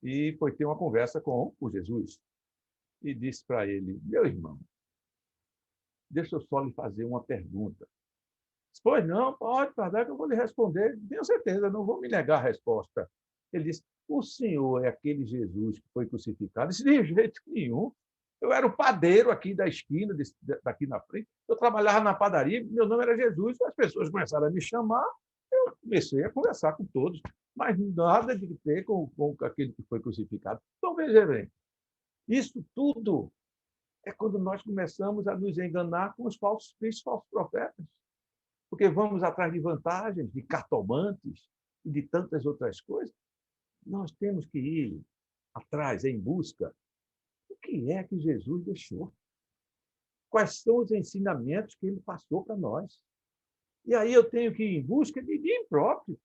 e foi ter uma conversa com o Jesus. E disse para ele, meu irmão, deixa eu só lhe fazer uma pergunta. Pois não, pode, que eu vou lhe responder. Tenho certeza, não vou me negar a resposta. Ele disse, o senhor é aquele Jesus que foi crucificado? Disse, de jeito nenhum. Eu era o padeiro aqui da esquina, daqui na frente. Eu trabalhava na padaria, meu nome era Jesus. As pessoas começaram a me chamar, eu comecei a conversar com todos, mas nada de ter com aquele que foi crucificado. Então, veja bem, isso tudo é quando nós começamos a nos enganar com os falsos cristos, falsos profetas. Porque vamos atrás de vantagens, de cartomantes, e de tantas outras coisas, nós temos que ir atrás, em busca. O que é que Jesus deixou? Quais são os ensinamentos que ele passou para nós? E aí eu tenho que ir em busca de mim próprio.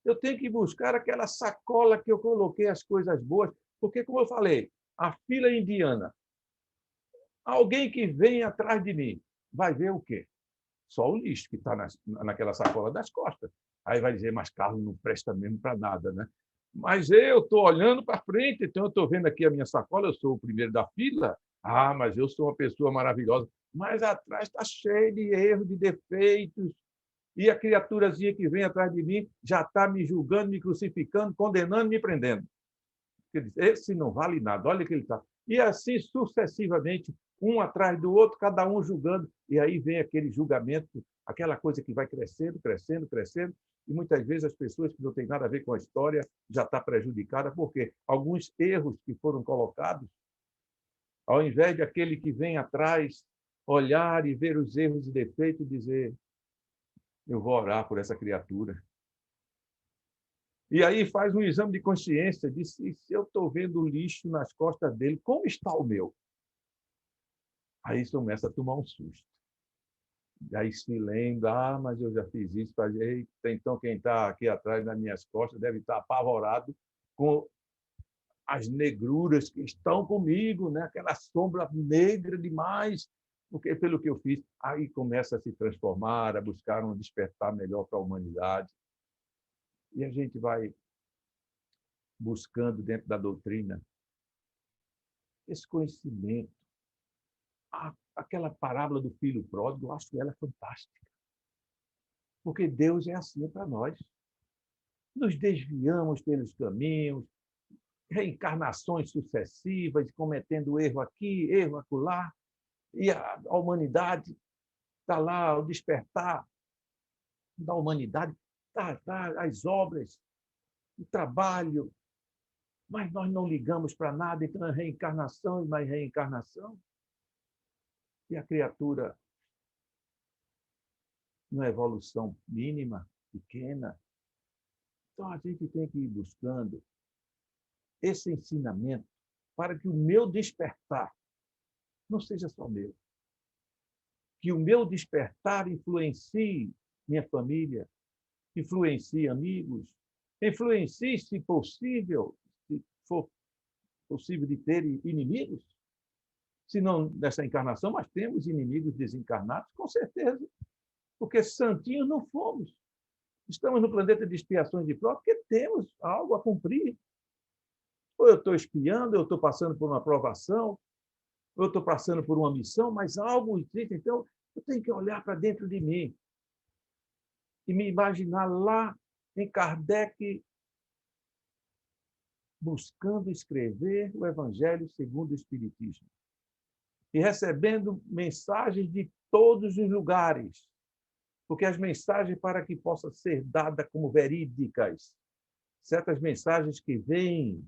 Eu tenho que buscar aquela sacola que eu coloquei as coisas boas, porque, como eu falei, a fila indiana, alguém que vem atrás de mim vai ver o quê? Só o lixo que está naquela sacola das costas. Aí vai dizer, mas Carlos não presta mesmo para nada, né? Mas eu estou olhando para frente, então eu estou vendo aqui a minha sacola, eu sou o primeiro da fila. Ah, mas eu sou uma pessoa maravilhosa. Mas atrás está cheio de erros, de defeitos. E a criaturazinha que vem atrás de mim já está me julgando, me crucificando, condenando, me prendendo. Esse não vale nada, olha que ele está. E assim sucessivamente, um atrás do outro, cada um julgando. E aí vem aquele julgamento, aquela coisa que vai crescendo, crescendo, crescendo. E muitas vezes as pessoas que não têm nada a ver com a história já estão prejudicadas, porque alguns erros que foram colocados, ao invés de aquele que vem atrás olhar e ver os erros e defeitos e dizer, eu vou orar por essa criatura. E aí faz um exame de consciência, diz, se eu estou vendo o lixo nas costas dele, como está o meu? Aí começa a tomar um susto. E aí se lembra, mas eu já fiz isso, então quem está aqui atrás das minhas costas deve estar apavorado com as negruras que estão comigo, né? Aquela sombra negra demais, porque pelo que eu fiz. Aí começa a se transformar, a buscar um despertar melhor para a humanidade. E a gente vai buscando dentro da doutrina esse conhecimento. Aquela parábola do filho pródigo, eu acho ela fantástica. Porque Deus é assim para nós. Nos desviamos pelos caminhos, reencarnações sucessivas, cometendo erro aqui, erro acolá, e a humanidade está lá, o despertar da humanidade, tá, as obras, o trabalho, mas nós não ligamos para nada, então é reencarnação e mais reencarnação. E a criatura, numa evolução mínima, pequena. Então, a gente tem que ir buscando esse ensinamento para que o meu despertar não seja só meu. Que o meu despertar influencie minha família, influencie amigos, influencie, se possível, se for possível de ter inimigos, se não nessa encarnação, mas temos inimigos desencarnados, com certeza, porque santinhos não fomos. Estamos no planeta de expiações de prova porque temos algo a cumprir. Ou eu estou espiando, eu estou passando por uma provação, ou eu estou passando por uma missão, mas algo existe. Então, eu tenho que olhar para dentro de mim e me imaginar lá em Kardec buscando escrever o Evangelho segundo o Espiritismo e recebendo mensagens de todos os lugares, porque as mensagens, para que possam ser dadas como verídicas, certas mensagens que vêm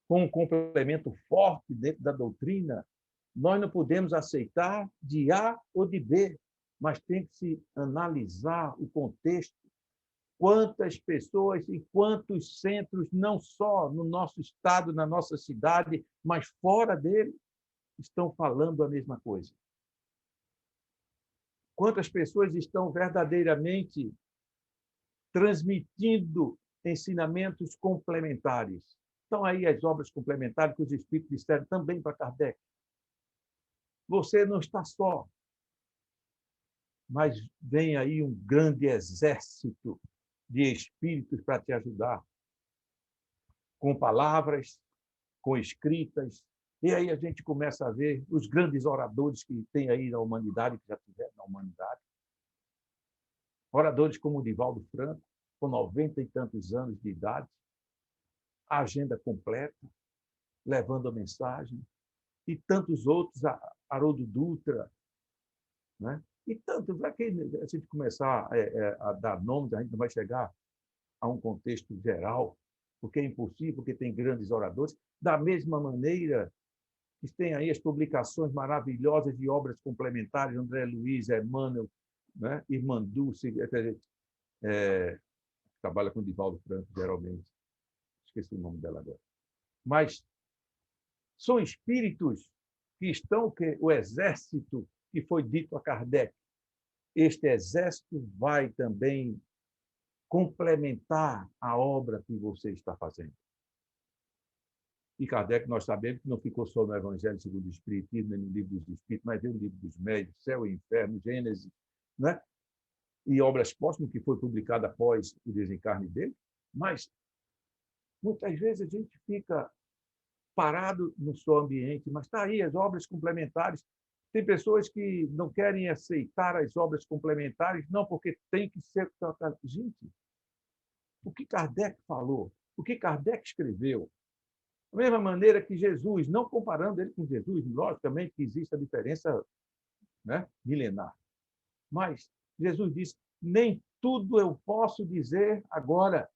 com um complemento forte dentro da doutrina, nós não podemos aceitar de A ou de B, mas tem que se analisar o contexto. Quantas pessoas e quantos centros, não só no nosso estado, na nossa cidade, mas fora dele, estão falando a mesma coisa? Quantas pessoas estão verdadeiramente transmitindo ensinamentos complementares? Estão aí as obras complementares que os Espíritos disseram também para Kardec. Você não está só, mas vem aí um grande exército de espíritos para te ajudar, com palavras, com escritas. E aí a gente começa a ver os grandes oradores que tem aí na humanidade, que já tiveram na humanidade. Oradores como o Divaldo Franco, com 90 e tantos anos de idade, a agenda completa, levando a mensagem, e tantos outros, Haroldo Dutra, né? E tantos, para que a gente começar a dar nomes, a gente não vai chegar a um contexto geral, porque é impossível, porque tem grandes oradores. Da mesma maneira, que tem aí as publicações maravilhosas de obras complementares, André Luiz, Emmanuel, né? Irmã Dulce, trabalha com Divaldo Franco, geralmente. Esqueci o nome dela agora. Mas são espíritos que estão, o exército que foi dito a Kardec. Este exército vai também complementar a obra que você está fazendo. E Kardec, nós sabemos que não ficou só no Evangelho segundo o Espiritismo, nem no Livro dos Espíritos, mas veio no Livro dos Médiuns, Céu e Inferno, Gênesis, né? E Obras Póstumas, que foi publicada após o desencarne dele. Mas, muitas vezes, a gente fica parado no seu ambiente, mas está aí as obras complementares. Tem pessoas que não querem aceitar as obras complementares, não porque tem que ser... Gente, o que Kardec falou, o que Kardec escreveu, da mesma maneira que Jesus, não comparando ele com Jesus, logicamente que existe a diferença, né, milenar, mas Jesus disse, nem tudo eu posso dizer agora,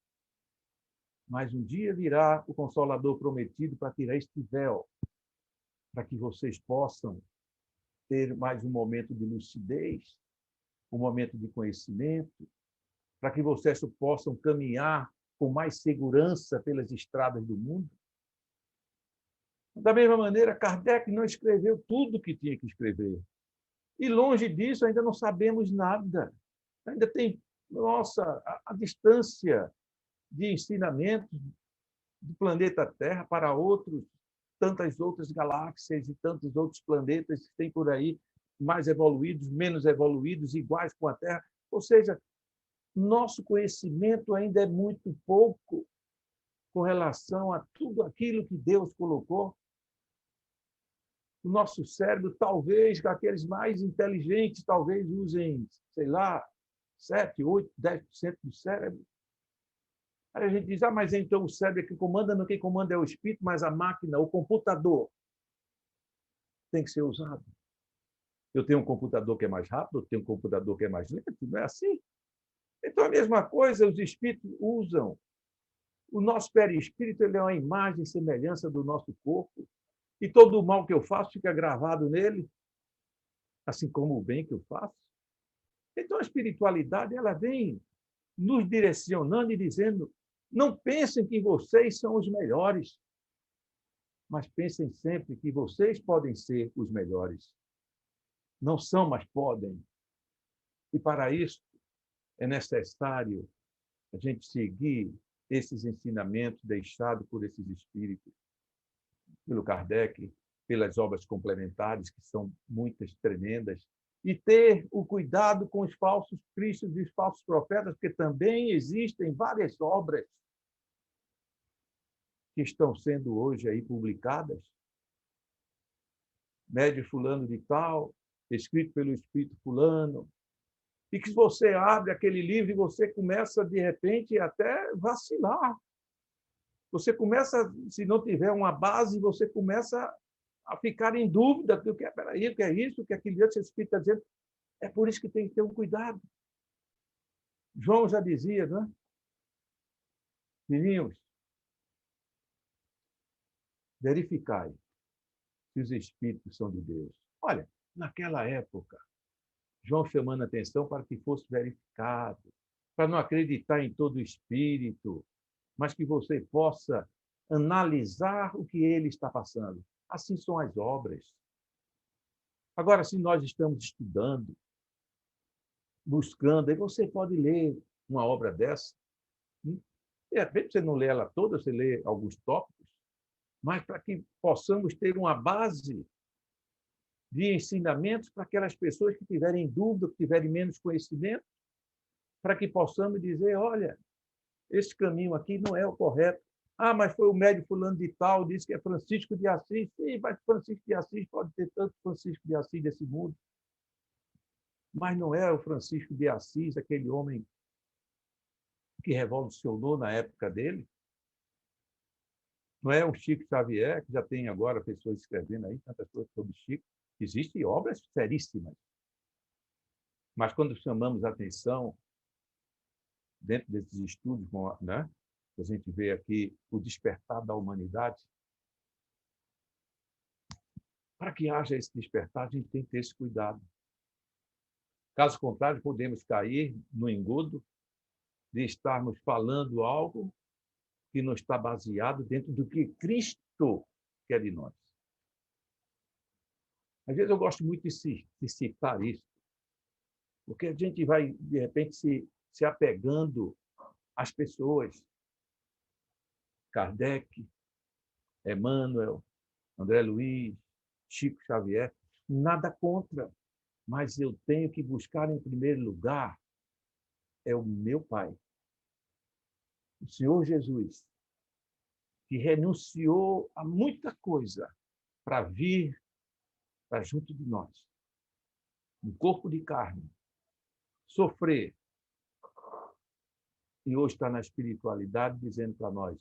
mas um dia virá o Consolador prometido para tirar este véu, para que vocês possam ter mais um momento de lucidez, um momento de conhecimento, para que vocês possam caminhar com mais segurança pelas estradas do mundo. Da mesma maneira, Kardec não escreveu tudo o que tinha que escrever. E longe disso, ainda não sabemos nada. Ainda tem, nossa, a distância de ensinamentos do planeta Terra para tantas outras galáxias e tantos outros planetas que tem por aí, mais evoluídos, menos evoluídos, iguais com a Terra. Ou seja, nosso conhecimento ainda é muito pouco com relação a tudo aquilo que Deus colocou. O nosso cérebro, talvez, aqueles mais inteligentes, talvez usem, sei lá, 7, 8, 10% do cérebro. Aí a gente diz, mas então o cérebro é que comanda, não quem comanda é o espírito, mas a máquina, o computador, tem que ser usado. Eu tenho um computador que é mais rápido, eu tenho um computador que é mais lento, não é assim? Então, a mesma coisa, os espíritos usam. O nosso perispírito ele é uma imagem e semelhança do nosso corpo. E todo o mal que eu faço fica gravado nele, assim como o bem que eu faço. Então, a espiritualidade ela vem nos direcionando e dizendo, não pensem que vocês são os melhores, mas pensem sempre que vocês podem ser os melhores. Não são, mas podem. E para isso é necessário a gente seguir esses ensinamentos deixados por esses espíritos, pelo Kardec, pelas obras complementares, que são muitas, tremendas, e ter o cuidado com os falsos cristos e os falsos profetas, porque também existem várias obras que estão sendo hoje aí publicadas. Médio fulano de tal, escrito pelo espírito fulano, e que você abre aquele livro e você começa, de repente, até vacilar. Você começa, se não tiver uma base, você começa a ficar em dúvida do que é, peraí, o que é isso, o que é aquele outro espírito está dizendo. É por isso que tem que ter um cuidado. João já dizia, não é? Filhinhos, verificai se os espíritos são de Deus. Olha, naquela época, João chamando a atenção para que fosse verificado, para não acreditar em todo espírito, mas que você possa analisar o que ele está passando. Assim são as obras. Agora, se nós estamos estudando, buscando, aí você pode ler uma obra dessa. De repente, você não lê ela toda, você lê alguns tópicos, mas para que possamos ter uma base de ensinamentos para aquelas pessoas que tiverem dúvida, que tiverem menos conhecimento, para que possamos dizer, olha, esse caminho aqui não é o correto. Mas foi o médico fulano de tal, disse que é Francisco de Assis. Sim, mas Francisco de Assis pode ter tanto Francisco de Assis desse mundo. Mas não é o Francisco de Assis, aquele homem que revolucionou na época dele. Não é o Chico Xavier, que já tem agora pessoas escrevendo aí tantas coisas sobre Chico. Existem obras seríssimas. Mas quando chamamos a atenção dentro desses estudos, né, a gente vê aqui o despertar da humanidade. Para que haja esse despertar, a gente tem que ter esse cuidado. Caso contrário, podemos cair no engodo de estarmos falando algo que não está baseado dentro do que Cristo quer de nós. Às vezes eu gosto muito de citar isso, porque a gente vai, de repente, se apegando às pessoas. Kardec, Emmanuel, André Luiz, Chico Xavier, nada contra, mas eu tenho que buscar em primeiro lugar é o meu Pai, o Senhor Jesus, que renunciou a muita coisa para vir para junto de nós, no corpo de carne, sofrer, e hoje está na espiritualidade dizendo para nós: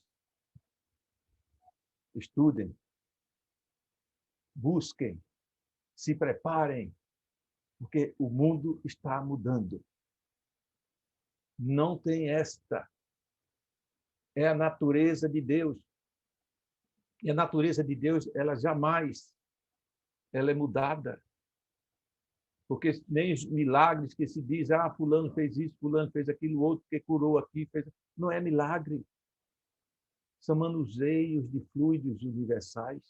estudem, busquem, se preparem, porque o mundo está mudando. Não tem esta. É a natureza de Deus. E a natureza de Deus, ela jamais ela é mudada. Porque nem os milagres que se diz, fulano fez isso, fulano fez aquilo, outro que curou aqui, fez... não é milagre. São manuseios de fluidos universais.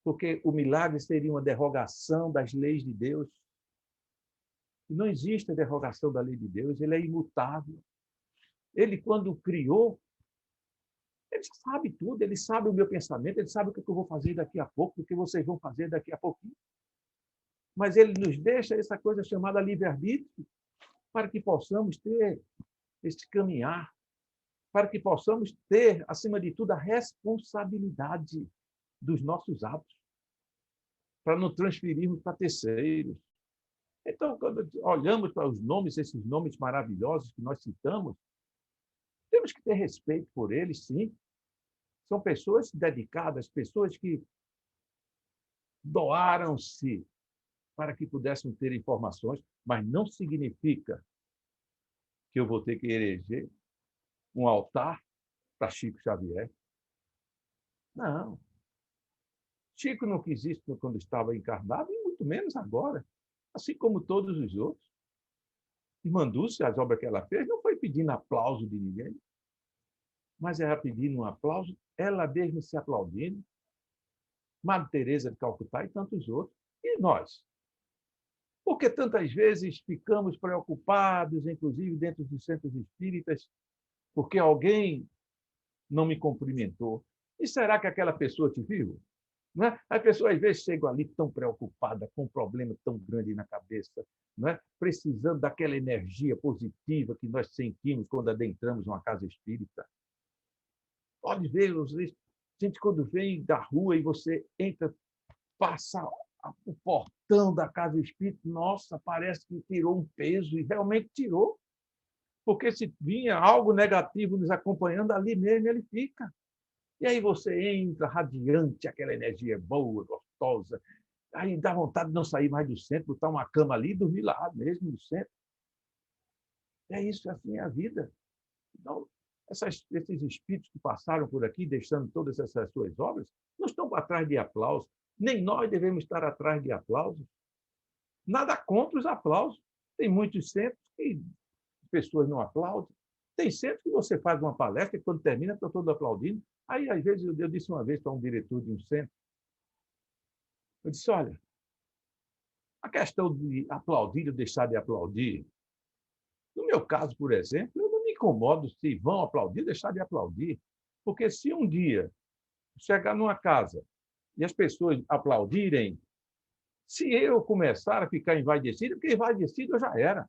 Porque o milagre seria uma derrogação das leis de Deus. E não existe a derrogação da lei de Deus, ele é imutável. Ele, quando criou, ele sabe tudo, ele sabe o meu pensamento, ele sabe o que eu vou fazer daqui a pouco, o que vocês vão fazer daqui a pouquinho. Mas ele nos deixa essa coisa chamada livre-arbítrio para que possamos ter este caminhar, para que possamos ter, acima de tudo, a responsabilidade dos nossos atos, para não transferirmos para terceiros. Então, quando olhamos para os nomes, esses nomes maravilhosos que nós citamos, temos que ter respeito por eles, sim. São pessoas dedicadas, pessoas que doaram-se para que pudessem ter informações, mas não significa que eu vou ter que eleger um altar para Chico Xavier. Não. Chico não quis isso quando estava encarnado, e muito menos agora, assim como todos os outros. Irmã Dulce, as obras que ela fez, não foi pedindo aplauso de ninguém, mas era pedindo um aplauso, ela mesma se aplaudindo, Madre Teresa de Calcutá e tantos outros. E nós? Porque tantas vezes ficamos preocupados, inclusive dentro dos centros espíritas, porque alguém não me cumprimentou. E será que aquela pessoa te viu? Não é? As pessoas, às vezes, chegam ali tão preocupadas, com um problema tão grande na cabeça, não é? Precisando daquela energia positiva que nós sentimos quando adentramos uma casa espírita. Pode ver, gente, quando vem da rua e você entra, passa o portão da casa espírita, nossa, parece que tirou um peso, e realmente tirou. Porque se vinha algo negativo nos acompanhando, ali mesmo ele fica. E aí você entra radiante, aquela energia boa, gostosa. Aí dá vontade de não sair mais do centro, botar uma cama ali e dormir lá mesmo no centro. É isso, assim é a vida. Então, esses espíritos que passaram por aqui, deixando todas essas suas obras, não estão atrás de aplausos. Nem nós devemos estar atrás de aplausos. Nada contra os aplausos. Tem muitos centros que as pessoas não aplaudem. Tem centros que você faz uma palestra e quando termina está todo aplaudindo. Aí, às vezes, eu disse uma vez para um diretor de um centro, eu disse, olha, a questão de aplaudir ou deixar de aplaudir, no meu caso, por exemplo, eu não me incomodo se vão aplaudir ou deixar de aplaudir. Porque se um dia chegar numa casa e as pessoas aplaudirem, se eu começar a ficar envaidecido, porque envaidecido eu já era.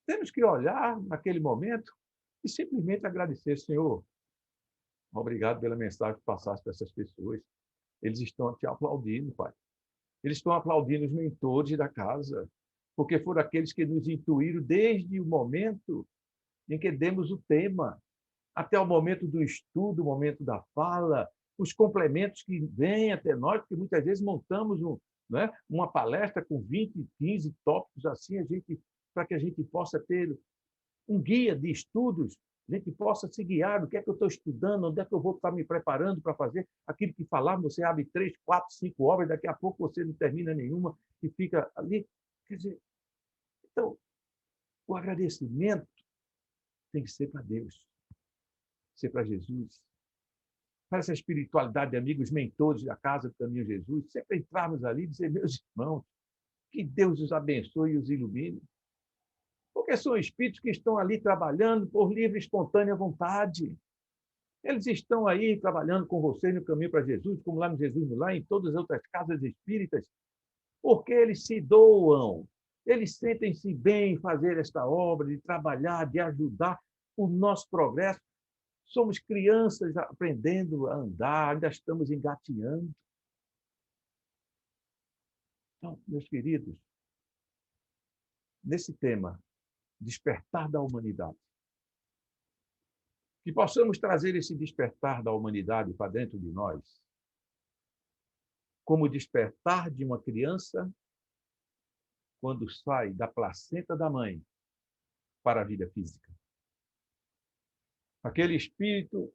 Temos que olhar naquele momento e simplesmente agradecer, Senhor, obrigado pela mensagem que passaste para essas pessoas. Eles estão te aplaudindo, Pai. Eles estão aplaudindo os mentores da casa, porque foram aqueles que nos intuíram desde o momento em que demos o tema, até o momento do estudo, o momento da fala, os complementos que vêm até nós, porque muitas vezes montamos uma palestra com 20, 15 tópicos assim, para que a gente possa ter um guia de estudos, a gente possa se guiar no que é que eu estou estudando, onde é que eu vou estar me preparando para fazer aquilo que falar. Você abre 3, 4, 5 obras, daqui a pouco você não termina nenhuma e fica ali. Quer dizer, então, O agradecimento tem que ser para Deus, ser para Jesus. Para essa espiritualidade de amigos, mentores da Casa do Caminho de Jesus, sempre entrarmos ali e dizer, meus irmãos, que Deus os abençoe e os ilumine. Porque são espíritos que estão ali trabalhando por livre e espontânea vontade. Eles estão aí trabalhando com vocês no Caminho para Jesus, como lá no Jesus no Lar, em todas as outras casas espíritas, porque eles se doam, eles sentem-se bem em fazer esta obra, de trabalhar, de ajudar o nosso progresso. Somos crianças aprendendo a andar, ainda estamos engateando. Então, meus queridos, nesse tema, despertar da humanidade, que possamos trazer esse despertar da humanidade para dentro de nós, como o despertar de uma criança quando sai da placenta da mãe para a vida física. Aquele espírito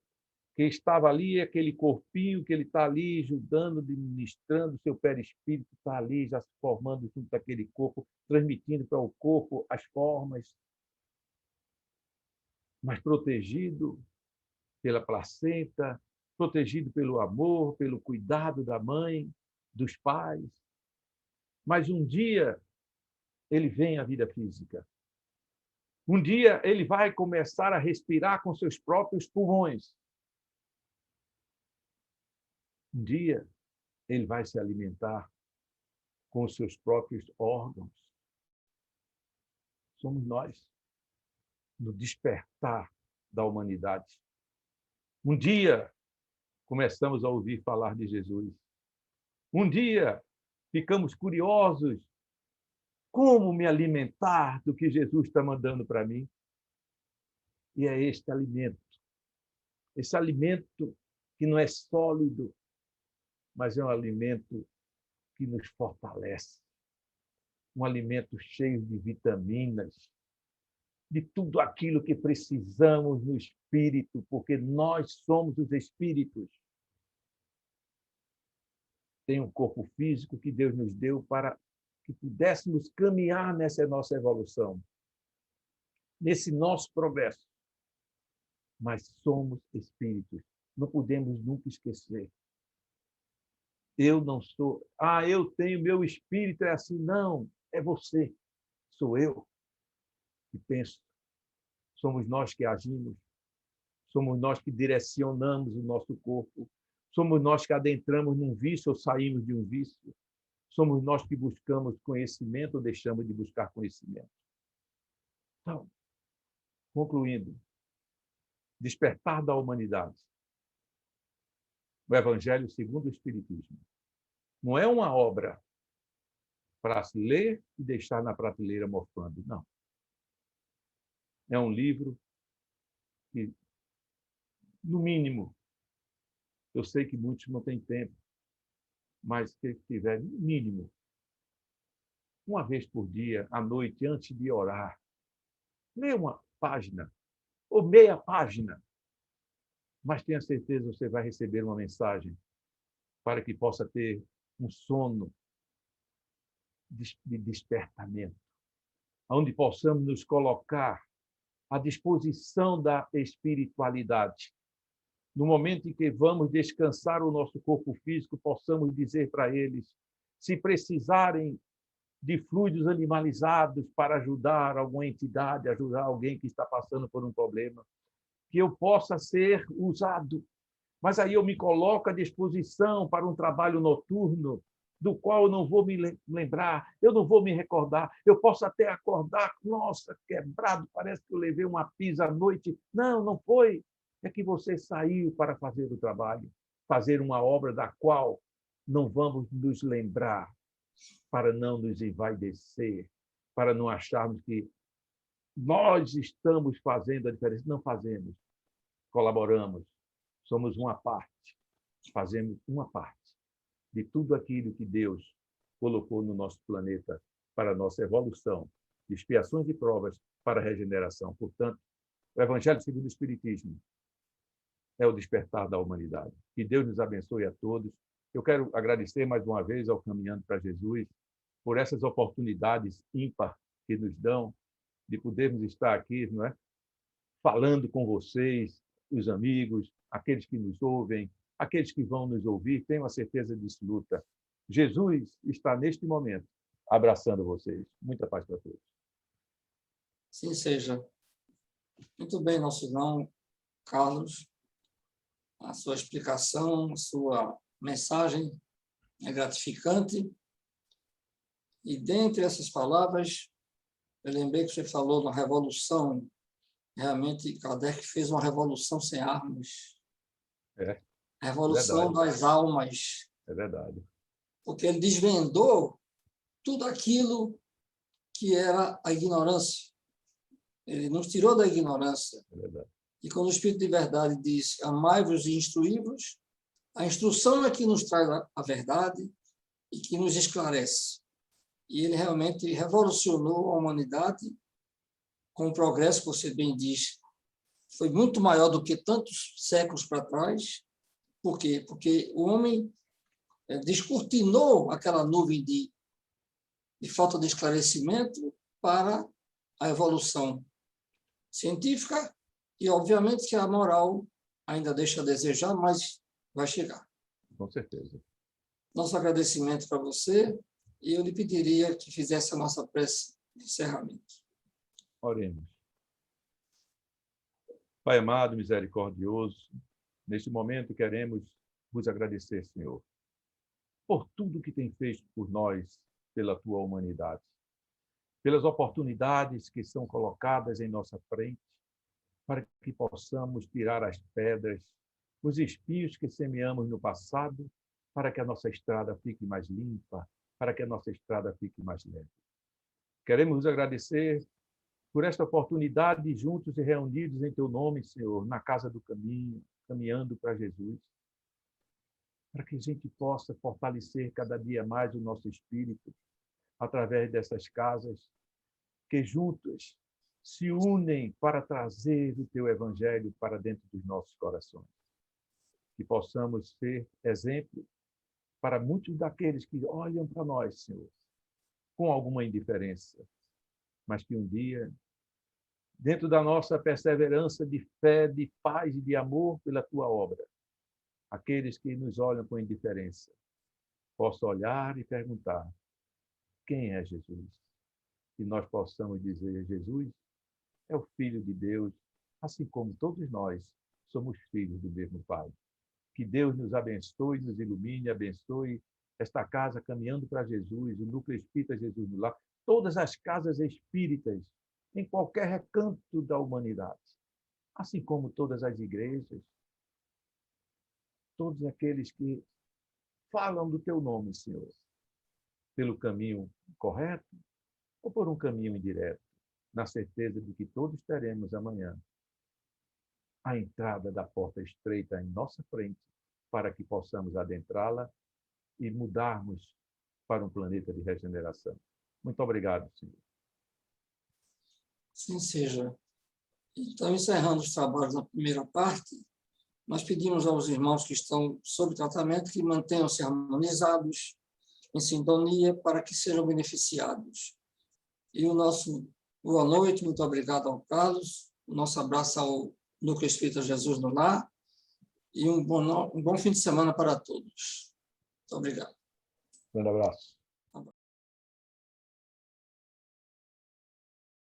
que estava ali, aquele corpinho que ele está ali ajudando, administrando, seu perispírito está ali já se formando junto daquele corpo, transmitindo para o corpo as formas, mas protegido pela placenta, protegido pelo amor, pelo cuidado da mãe, dos pais. Mas um dia ele vem à vida física. Um dia ele vai começar a respirar com seus próprios pulmões. Um dia ele vai se alimentar com os seus próprios órgãos. Somos nós, no despertar da humanidade. Um dia começamos a ouvir falar de Jesus. Um dia ficamos curiosos. Como me alimentar do que Jesus está mandando para mim? E é este alimento. Esse alimento que não é sólido, mas é um alimento que nos fortalece. Um alimento cheio de vitaminas, de tudo aquilo que precisamos no espírito, porque nós somos os espíritos. Tem um corpo físico que Deus nos deu para que pudéssemos caminhar nessa nossa evolução, nesse nosso progresso. Mas somos espíritos. Não podemos nunca esquecer. Eu não sou... eu tenho, meu espírito é assim. Não, é você. Sou eu que penso. Somos nós que agimos. Somos nós que direcionamos o nosso corpo. Somos nós que adentramos num vício ou saímos de um vício. Somos nós que buscamos conhecimento ou deixamos de buscar conhecimento. Então, concluindo, despertar da humanidade. O Evangelho segundo o Espiritismo. Não é uma obra para se ler e deixar na prateleira mofando, não. É um livro que, no mínimo, eu sei que muitos não têm tempo, mas se tiver, no mínimo, uma vez por dia, à noite, antes de orar, lê uma página, ou meia página, mas tenha certeza que você vai receber uma mensagem para que possa ter um sono de despertamento, onde possamos nos colocar à disposição da espiritualidade. No momento em que vamos descansar o nosso corpo físico, possamos dizer para eles, se precisarem de fluidos animalizados para ajudar alguma entidade, ajudar alguém que está passando por um problema, que eu possa ser usado. Mas aí eu me coloco à disposição para um trabalho noturno, do qual eu não vou me lembrar, eu não vou me recordar. Eu posso até acordar, nossa, quebrado, parece que eu levei uma pisa à noite. Não, não foi. É que você saiu para fazer o trabalho, fazer uma obra da qual não vamos nos lembrar, para não nos envaidecer, para não acharmos que nós estamos fazendo a diferença. Não fazemos. Colaboramos. Somos uma parte. Fazemos uma parte de tudo aquilo que Deus colocou no nosso planeta para a nossa evolução, de expiações e provas para a regeneração. Portanto, o Evangelho segundo o Espiritismo é o despertar da humanidade. Que Deus nos abençoe a todos. Eu quero agradecer mais uma vez ao Caminhando para Jesus por essas oportunidades ímpar que nos dão de podermos estar aqui, não é? Falando com vocês, os amigos, aqueles que nos ouvem, aqueles que vão nos ouvir, tenham a certeza absoluta. Jesus está neste momento abraçando vocês. Muita paz para todos. Sim seja. Muito bem, nosso irmão Carlos. A sua explicação, a sua mensagem é gratificante. E dentre essas palavras, eu lembrei que você falou da revolução. Realmente, Kardec fez uma revolução sem armas. É. Revolução Verdade. das almas. É verdade. Porque ele desvendou tudo aquilo que era a ignorância. Ele nos tirou da ignorância. É verdade. E quando o Espírito de Verdade diz, amai-vos e instruí-vos, a instrução é que nos traz a verdade e que nos esclarece. E ele realmente revolucionou a humanidade com o progresso que você bem diz. Foi muito maior do que tantos séculos para trás. Por quê? Porque o homem descortinou aquela nuvem de falta de esclarecimento para a evolução científica e, obviamente, que a moral ainda deixa a desejar, mas vai chegar. Com certeza. Nosso agradecimento para você e eu lhe pediria que fizesse a nossa prece de encerramento. Oremos. Pai amado, misericordioso, neste momento queremos vos agradecer, Senhor, por tudo que tem feito por nós, pela tua humanidade, pelas oportunidades que são colocadas em nossa frente, para que possamos tirar as pedras, os espinhos que semeamos no passado, para que a nossa estrada fique mais limpa, para que a nossa estrada fique mais leve. Queremos vos agradecer por esta oportunidade, juntos e reunidos em teu nome, Senhor, na casa do caminho, caminhando para Jesus, para que a gente possa fortalecer cada dia mais o nosso espírito, através dessas casas, que juntas se unem para trazer o teu evangelho para dentro dos nossos corações. Que possamos ser exemplo para muitos daqueles que olham para nós, Senhor, com alguma indiferença, mas que um dia, dentro da nossa perseverança de fé, de paz e de amor pela tua obra, aqueles que nos olham com indiferença, possam olhar e perguntar: quem é Jesus? E nós possamos dizer: Jesus é o Filho de Deus, assim como todos nós somos filhos do mesmo Pai. Que Deus nos abençoe, nos ilumine, abençoe esta casa caminhando para Jesus, o Núcleo Espírita Jesus no Lar, todas as casas espíritas em qualquer recanto da humanidade, assim como todas as igrejas, todos aqueles que falam do teu nome, Senhor, pelo caminho correto ou por um caminho indireto, na certeza de que todos teremos amanhã a entrada da porta estreita em nossa frente, para que possamos adentrá-la e mudarmos para um planeta de regeneração. Muito obrigado, Senhor. Assim seja. Então, encerrando os trabalhos na primeira parte, nós pedimos aos irmãos que estão sob tratamento que mantenham-se harmonizados, em sintonia, para que sejam beneficiados. E o nosso boa noite, muito obrigado ao Carlos, o nosso abraço ao Núcleo Espírita Jesus no Lar, e um bom fim de semana para todos. Muito obrigado. Um grande abraço.